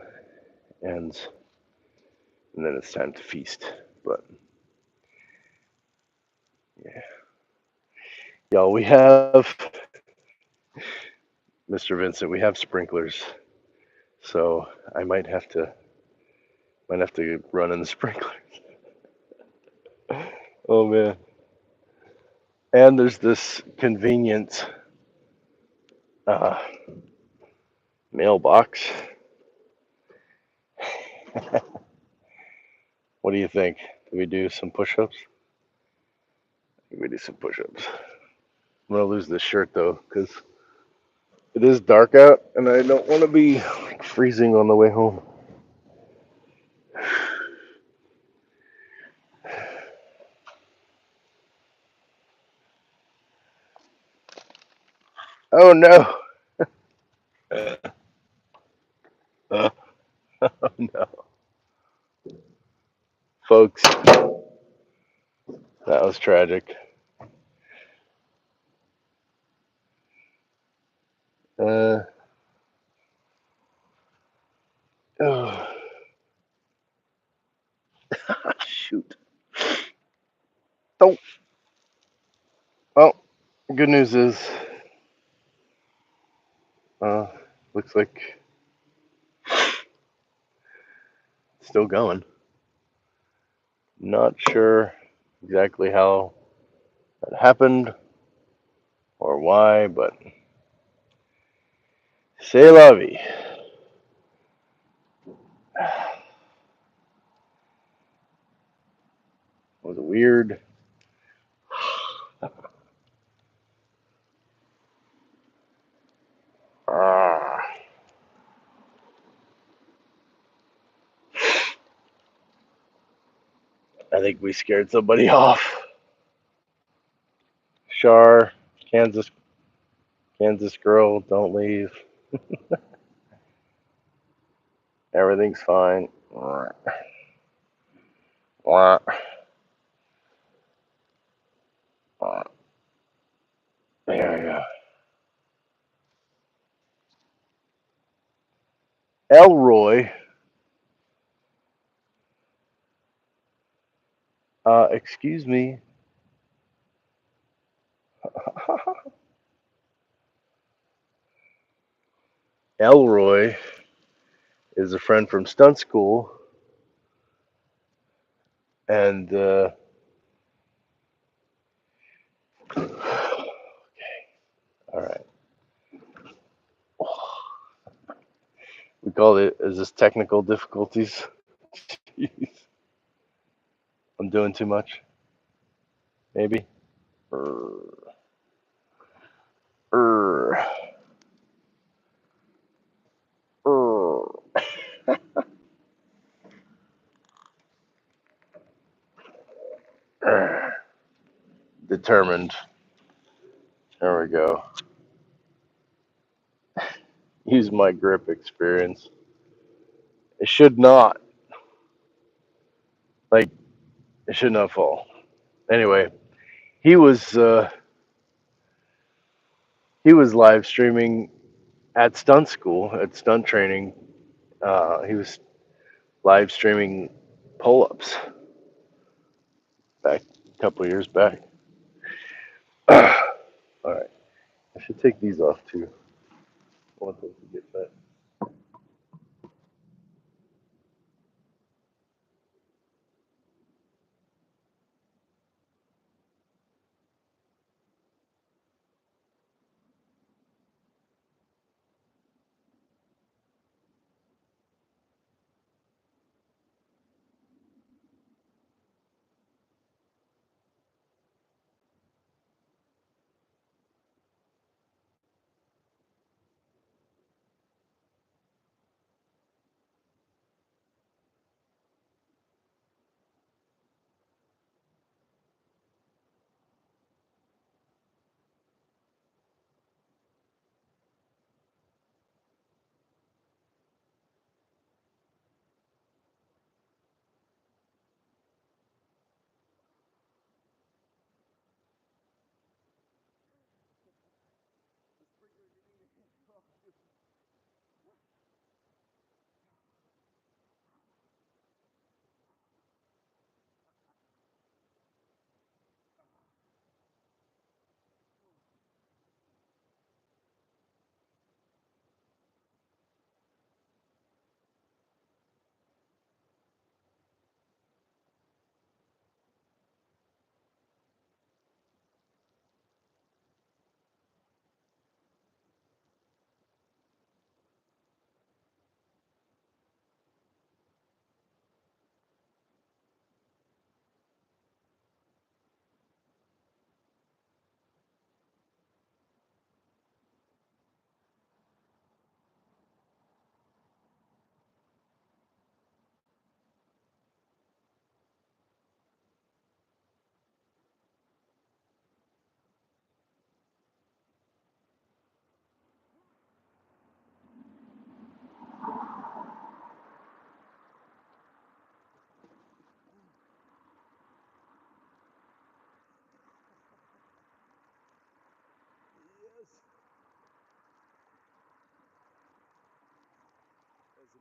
and then it's time to feast. But yeah, y'all, we have Mr. Vincent, we have sprinklers, so I might have to run in the sprinklers. Oh man. And there's this convenient uh, mailbox. What do you think? Do we do some push-ups? We do some push-ups. I'm gonna lose this shirt though, because it is dark out, and I don't want to be like, freezing on the way home. Oh no! Oh no, folks, that was tragic. Uh, oh, shoot. Oh, well, good news is, uh, looks like it's still going. Not sure exactly how that happened or why, but c'est la vie. It was weird. Ah, I think we scared somebody off. Shar, Kansas, Kansas girl, don't leave. Everything's fine. There we go. Elroy, excuse me. Elroy is a friend from stunt school, and all right, we call it. Is this technical difficulties? Jeez. I'm doing too much, maybe. Err, err, err. Err. Determined. There we go. Use my grip experience. It should not, like, it should not fall. Anyway, he was uh, he was live streaming at stunt school, at stunt training. He was live streaming pull-ups back a couple of years back. All right, I should take these off too. I want those to get that.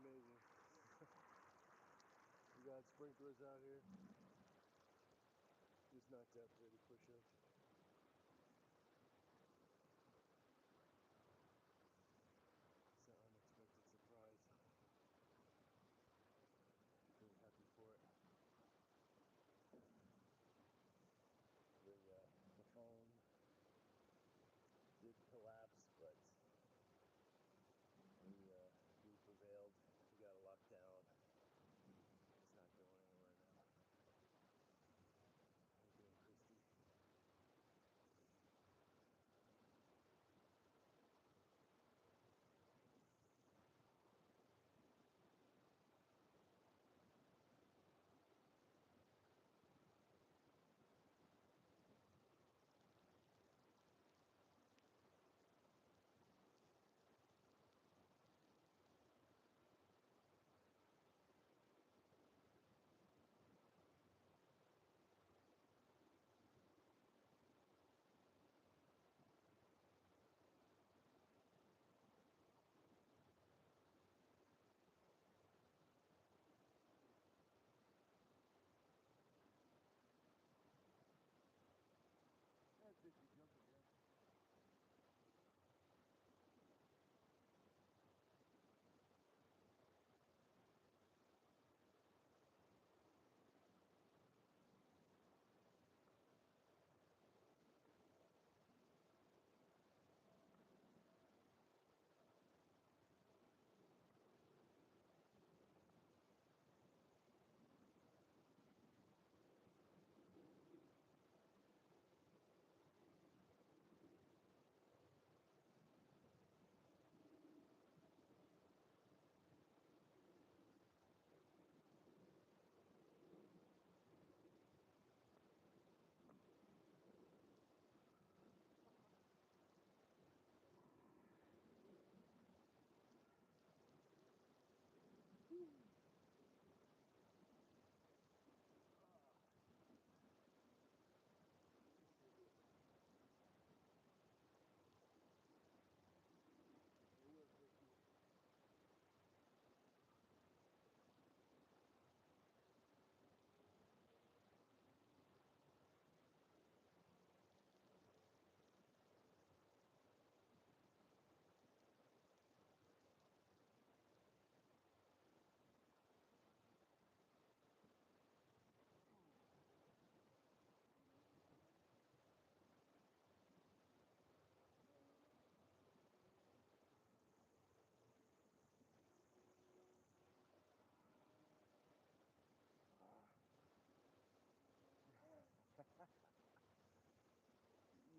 amazing. We got sprinklers out here. Just knocked out 30 push-ups. It's an unexpected surprise. Really happy for it. The phone did collapse, but we prevailed. We got it locked down. It's not going anywhere now. Thank you, Christy. That's 50 jumping, yeah.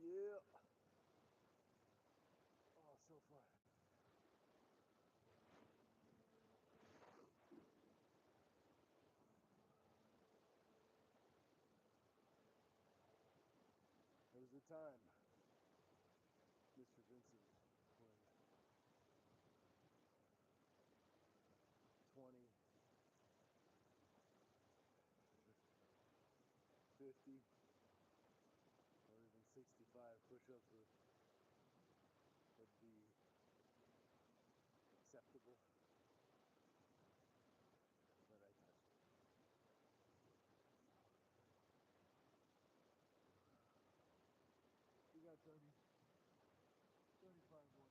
Yeah. Oh, so far. There was a time, Mr. Vincent, when 20, 50, or even 65 push-ups would be acceptable, but I touched it. We got 30, 35 more.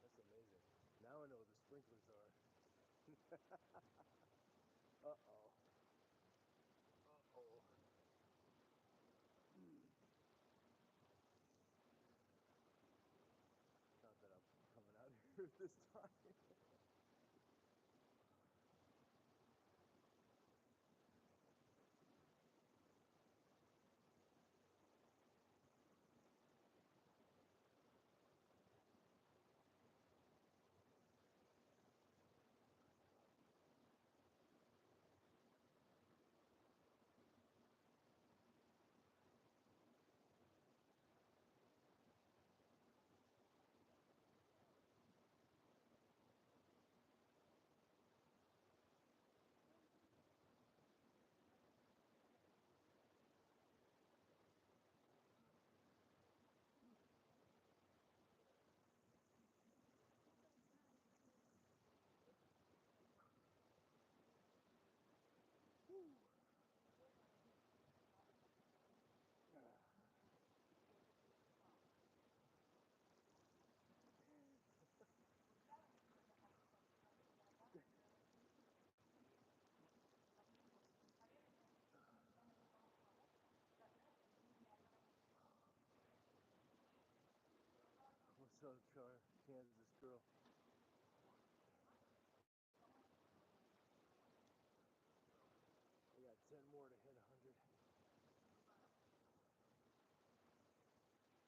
That's amazing. Now I know what the sprinklers are. Uh-oh. bulletproof this time. What's up, Kansas girl? I got 10 more to hit 100,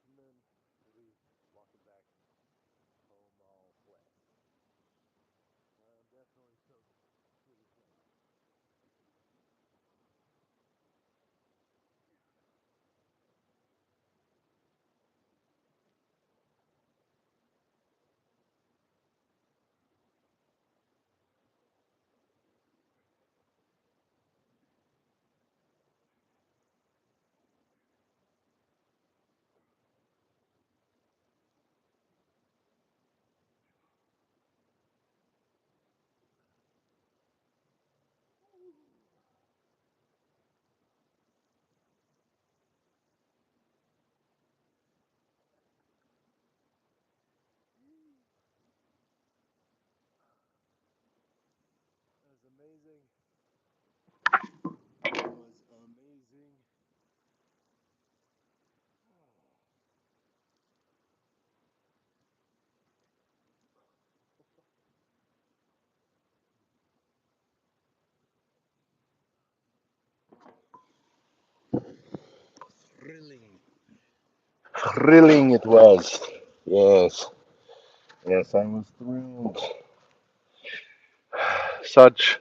and then we'll be walking back home all wet. Definitely soaked to the skin. That was amazing. That was amazing. Thrilling. Thrilling it was. Yes. Yes, I was thrilled. Such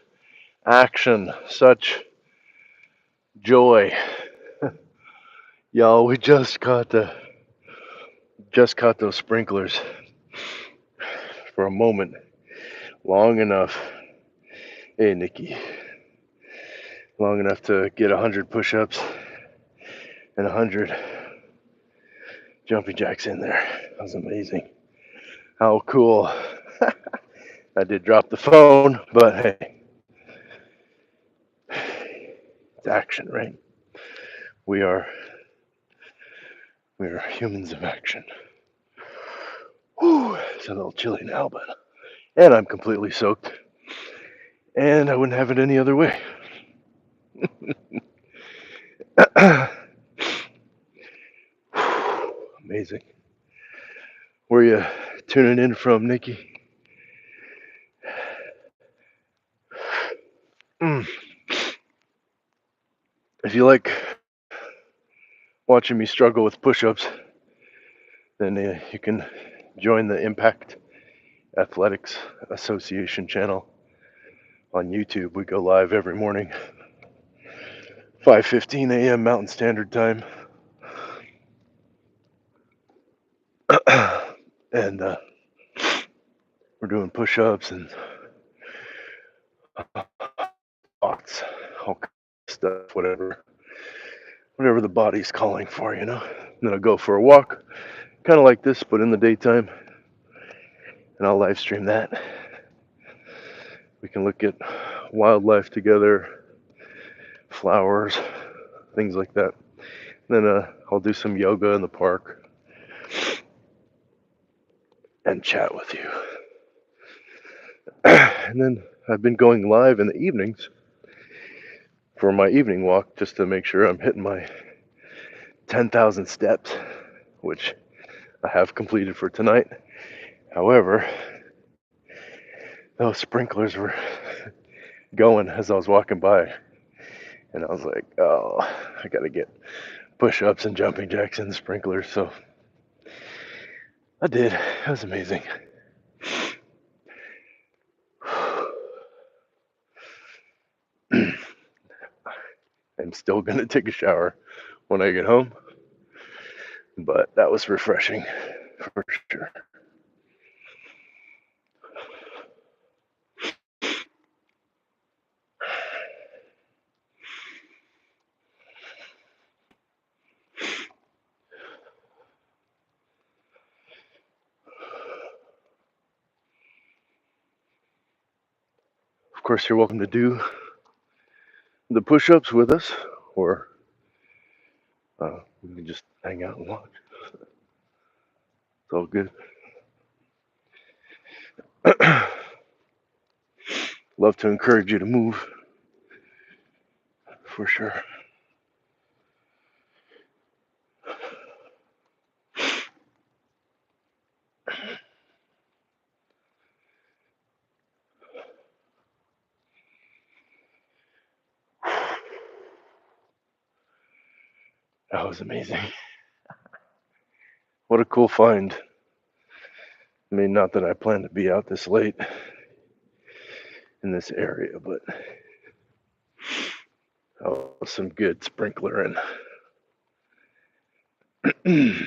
action, such joy. Y'all, we just caught those sprinklers for a moment, long enough. Hey, Nikki, long enough to get 100 push-ups and 100 jumping jacks in there. That was amazing. How cool. I did drop the phone, but hey, it's action, right? We are we are humans of action. Whew, it's a little chilly now, but and I'm completely soaked, and I wouldn't have it any other way. Amazing. Where you tuning in from, Nikki? Mm. If you like watching me struggle with push-ups, then you can join the Impact Athletics Association channel on YouTube. We go live every morning, 5:15 a.m. Mountain Standard Time, and we're doing push-ups and squats, all kinds of stuff, whatever the body's calling for, you know. And then I'll go for a walk, kind of like this, but in the daytime, and I'll live stream that. We can look at wildlife together, flowers, things like that. Then I'll do some yoga in the park and chat with you. And then I've been going live in the evenings for my evening walk just to make sure I'm hitting my 10,000 steps, which I have completed for tonight. However, those sprinklers were going as I was walking by, and I was like, oh, I gotta get push-ups and jumping jacks in the sprinklers. So I did. It was amazing. I'm still gonna take a shower when I get home, but that was refreshing for sure. Of course, you're welcome to do the push-ups with us, or we can just hang out and watch. It's all good. Love to encourage you to move for sure. That was amazing. What a cool find. I mean, not that I plan to be out this late in this area, but oh, some good sprinkler and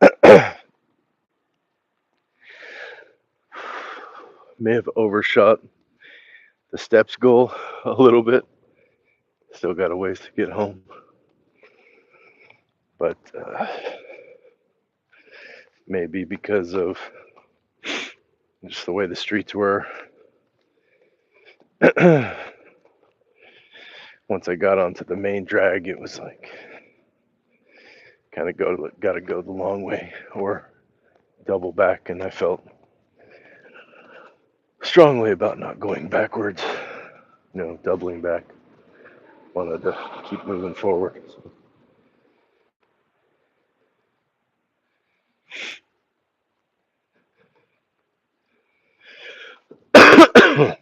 that may have overshot the steps goal a little bit. Still got a ways to get home, but maybe because of just the way the streets were. Once I got onto the main drag, it was like kind of got to go the long way or double back, and I felt strongly about not going backwards. Doubling back. Wanted to keep moving forward. It's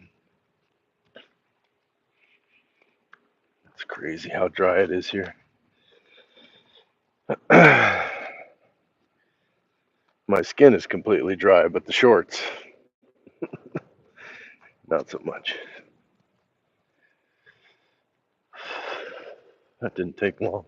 crazy how dry it is here. My skin is completely dry, but the shorts, not so much. That didn't take long.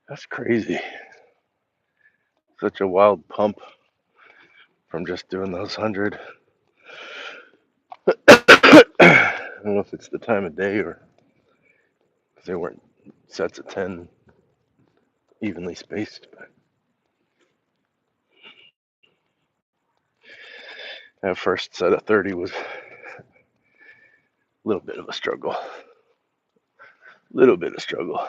That's crazy. Such a wild pump from just doing those 100. I don't know if it's the time of day or because they weren't sets of 10 evenly spaced. But that first set of 30 was a little bit of a struggle. Little bit of struggle.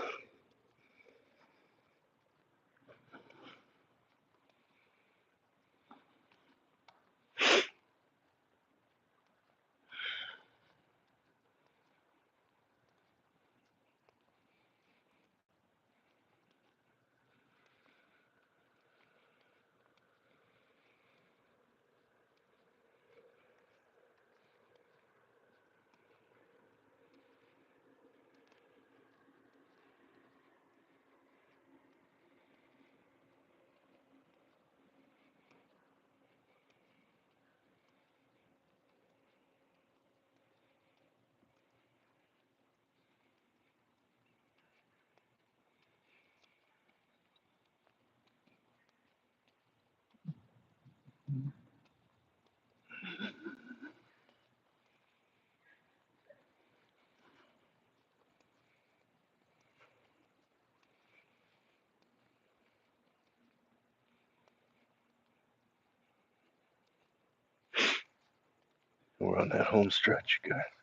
We're on that home stretch, guys.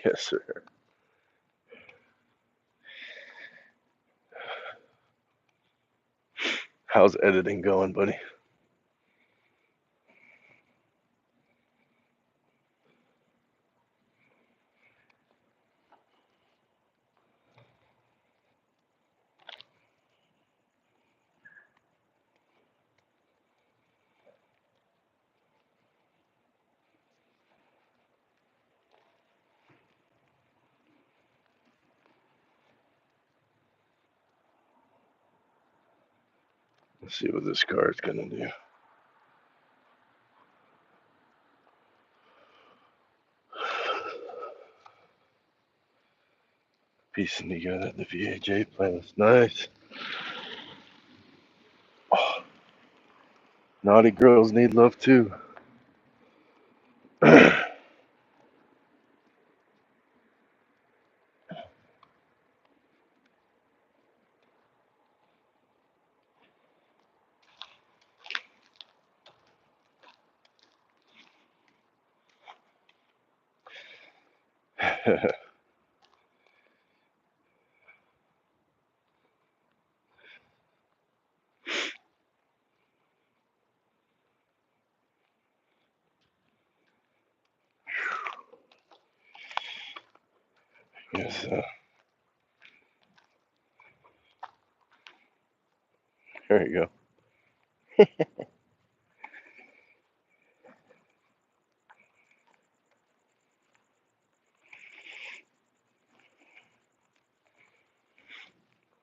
Yes, sir. How's editing going, buddy? Let's see what this card's gonna do. Piecing together the VAJ playlist. Nice. Oh, naughty girls need love too. Yes, there you go.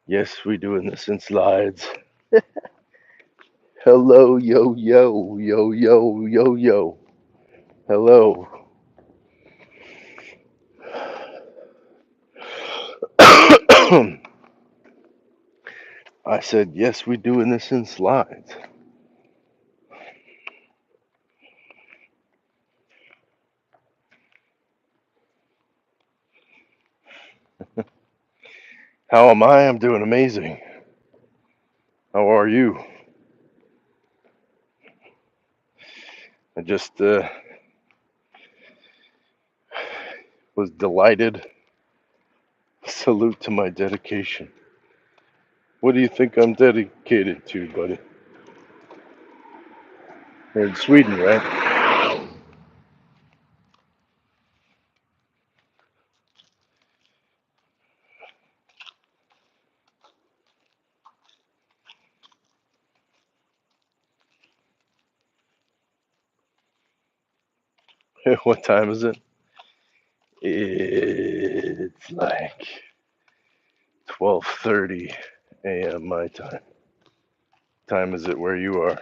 Yes, we doing this in slides. Hello, yo, yo, yo, yo, yo, yo. Hello. I said, yes, we doing this in slides. How am I? I'm doing amazing. How are you? I just was delighted. Salute to my dedication. What do you think I'm dedicated to, buddy? You're in Sweden, right? What time is it? It's like 12:30 a.m. my time. Time is it where you are?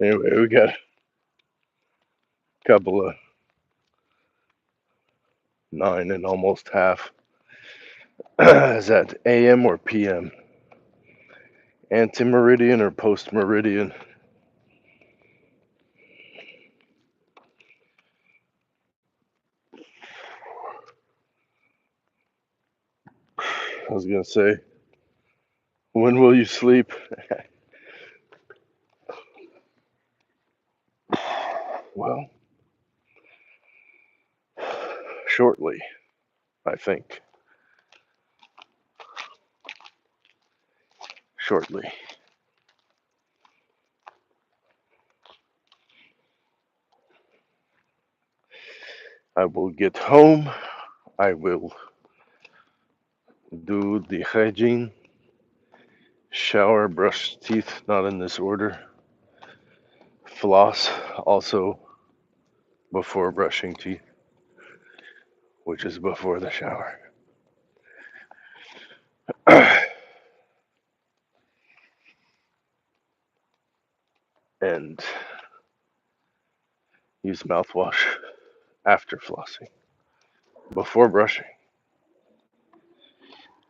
Anyway, we got a couple of 9 and almost half. Is that AM or PM? Anti-meridian or post-meridian? I was gonna say, when will you sleep? Well, shortly, I think. Shortly. I will get home. I will do the hygiene, shower, brush teeth, not in this order. Floss also before brushing teeth, which is before the shower. And use mouthwash after flossing, before brushing,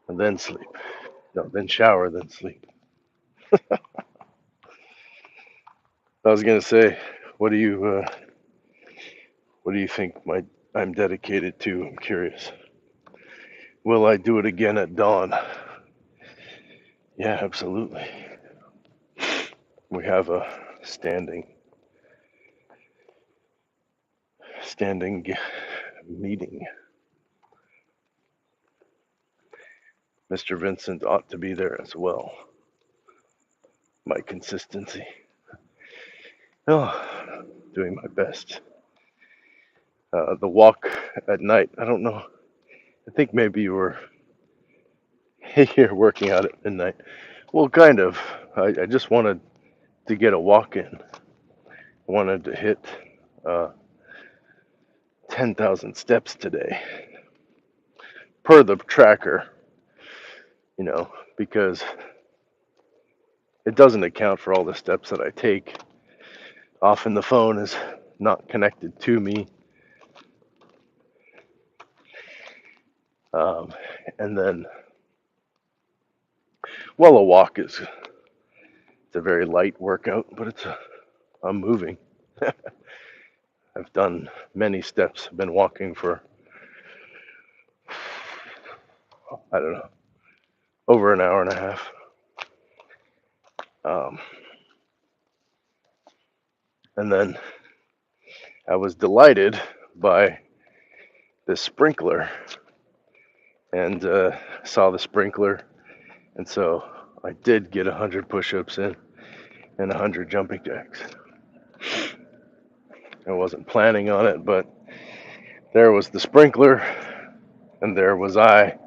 and then sleep. No, then shower, then sleep. I was gonna say, what do you what do you think I'm dedicated to? I'm curious. Will I do it again at dawn? Yeah, absolutely. We have a standing meeting. Mr. Vincent ought to be there as well. My consistency. Oh, doing my best. The walk at night. I don't know. I think maybe you were here working out at midnight. Well, kind of. I just wanted to get a walk in. I wanted to hit uh, 10,000 steps today per the tracker, because it doesn't account for all the steps that I take. Often the phone is not connected to me. Um, and then, well, a walk is it's a very light workout, but I'm moving. I've done many steps. I've been walking for, I don't know, over an hour and a half. Um, and then I was delighted by this sprinkler and saw the sprinkler, and so I did get 100 push-ups in and 100 jumping jacks. I wasn't planning on it, but there was the sprinkler, and there was I,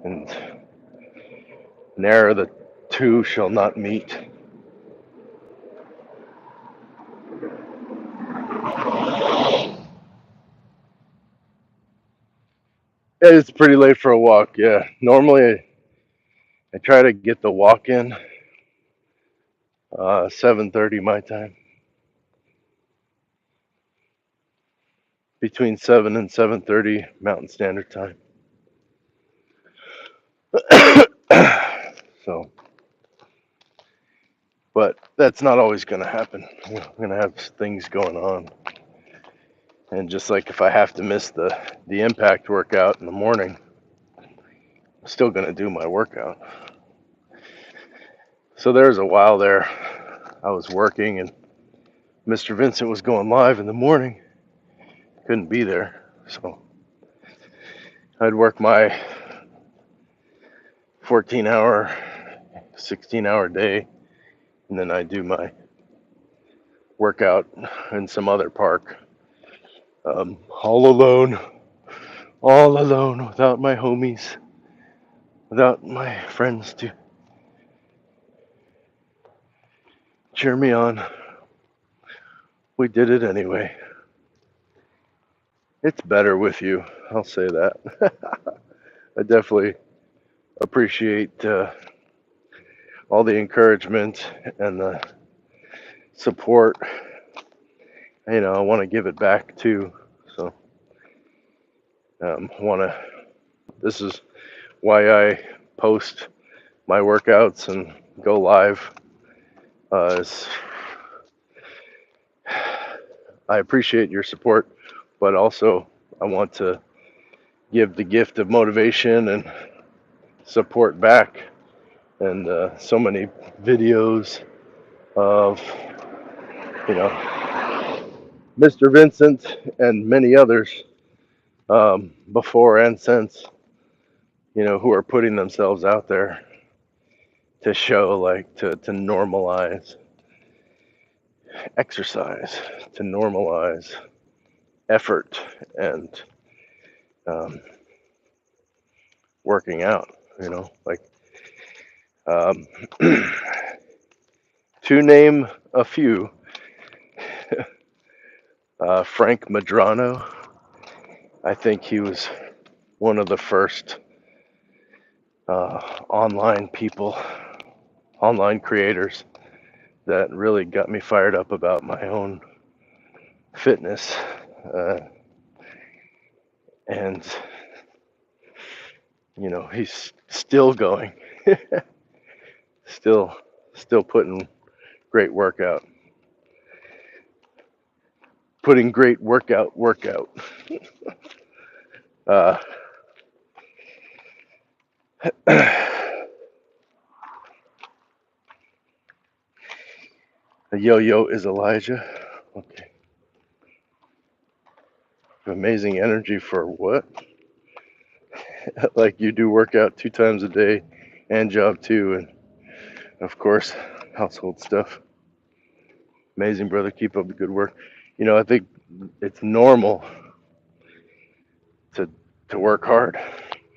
and ne'er the two shall not meet. It's pretty late for a walk, yeah. Normally, I try to get the walk in 7:30 my time, between 7 and 7:30 Mountain Standard Time. So, but that's not always going to happen. I'm going to have things going on, and just like if I have to miss the impact workout in the morning, I'm still going to do my workout. So there's a while there I was working, and Mr. Vincent was going live in the morning. Couldn't be there, so I'd work my 14-hour, 16-hour day, and then I'd do my workout in some other park, all alone, without my homies, without my friends to cheer me on. We did it anyway. It's better with you, I'll say that. I definitely appreciate all the encouragement and the support. I want to give it back too. So, want to. This is why I post my workouts and go live. I appreciate your support, but also I want to give the gift of motivation and support back. And so many videos of, you know, Mr. Vincent and many others before and since, who are putting themselves out there to show, like, to normalize exercise, to normalize effort and um, working out, like um, to name a few. Frank Madrano, I think he was one of the first online people, online creators that really got me fired up about my own fitness. Uh, and, he's still going, still, still great workout, putting great workout. Uh, a yo-yo is Elijah. Okay. Amazing energy for what? Like you do workout 2 times a day and job too, and of course, household stuff. Amazing, brother. Keep up the good work. I think it's normal to work hard.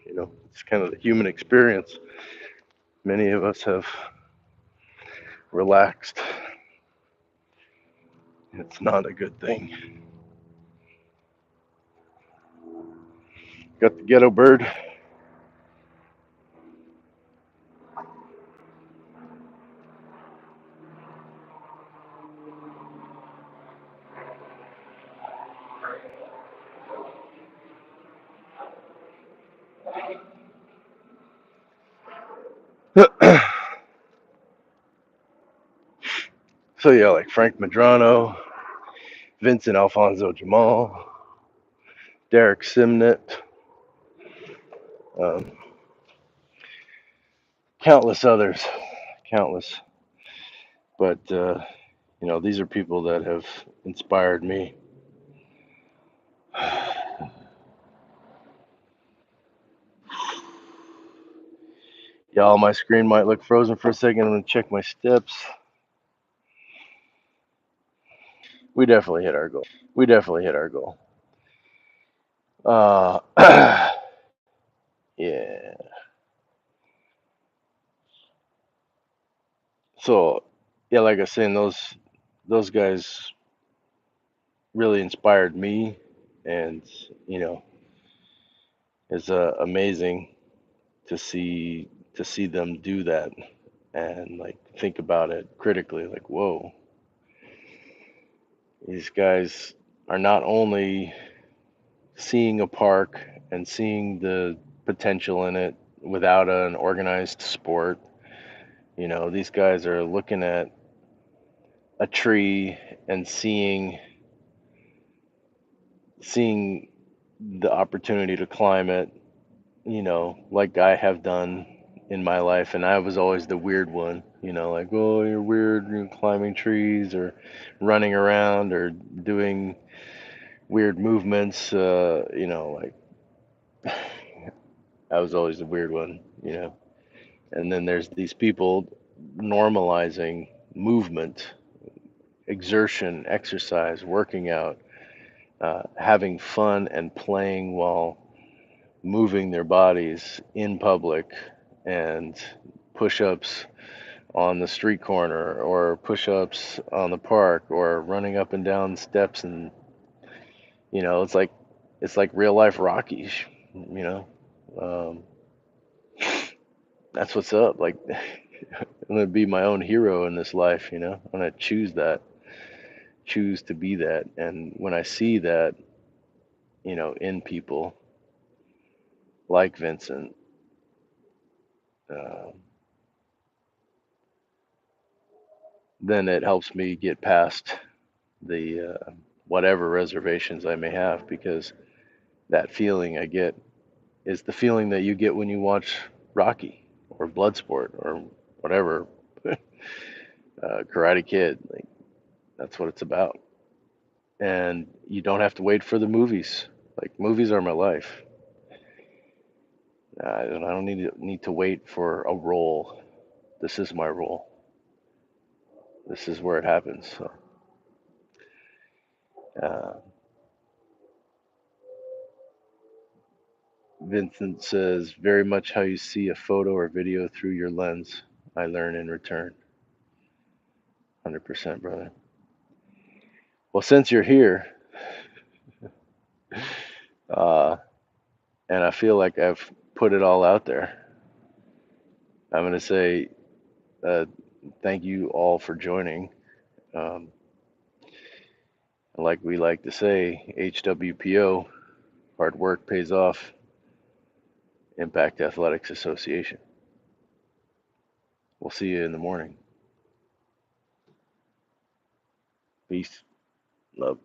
It's kind of the human experience. Many of us have relaxed. It's not a good thing. Got the ghetto bird. So yeah, like Frank Madrano, Vincent Alfonso Jamal, Derek Simnett, um, countless others, countless. But these are people that have inspired me. Y'all, my screen might look frozen for a second. I'm gonna check my steps. We definitely hit our goal. We definitely hit our goal. Uh, yeah. So, yeah, like I was saying, those guys really inspired me, and you know, it's amazing to see them do that and like think about it critically. Like, whoa, these guys are not only seeing a park and seeing the potential in it without an organized sport. You know, these guys are looking at a tree and seeing the opportunity to climb it, you know, like I have done in my life. And I was always the weird one, you know, like, oh, you're weird, you're climbing trees or running around or doing weird movements, you know, like I was always the weird one, you know. And then there's these people normalizing movement, exertion, exercise, working out, having fun and playing while moving their bodies in public, and push ups on the street corner or push ups on the park or running up and down steps. And, you know, it's like real life Rockies, you know. Um, that's what's up. Like, I'm gonna be my own hero in this life, you know. I'm gonna choose that, choose to be that. And when I see that, you know, in people like Vincent, uh, then it helps me get past the whatever reservations I may have, because that feeling I get is the feeling that you get when you watch Rocky or Bloodsport or whatever, Karate Kid. Like, that's what it's about. And you don't have to wait for the movies. Like, movies are my life. I don't need to wait for a role. This is my role. This is where it happens. So, uh, Vincent says, very much how you see a photo or video through your lens. I learn in return. 100%, brother. Well, since you're here, uh, and I feel like I've put it all out there, I'm going to say uh, thank you all for joining. Um, like we like to say, HWPO, hard work pays off, Impact Athletics Association. We'll see you in the morning. Peace. Love.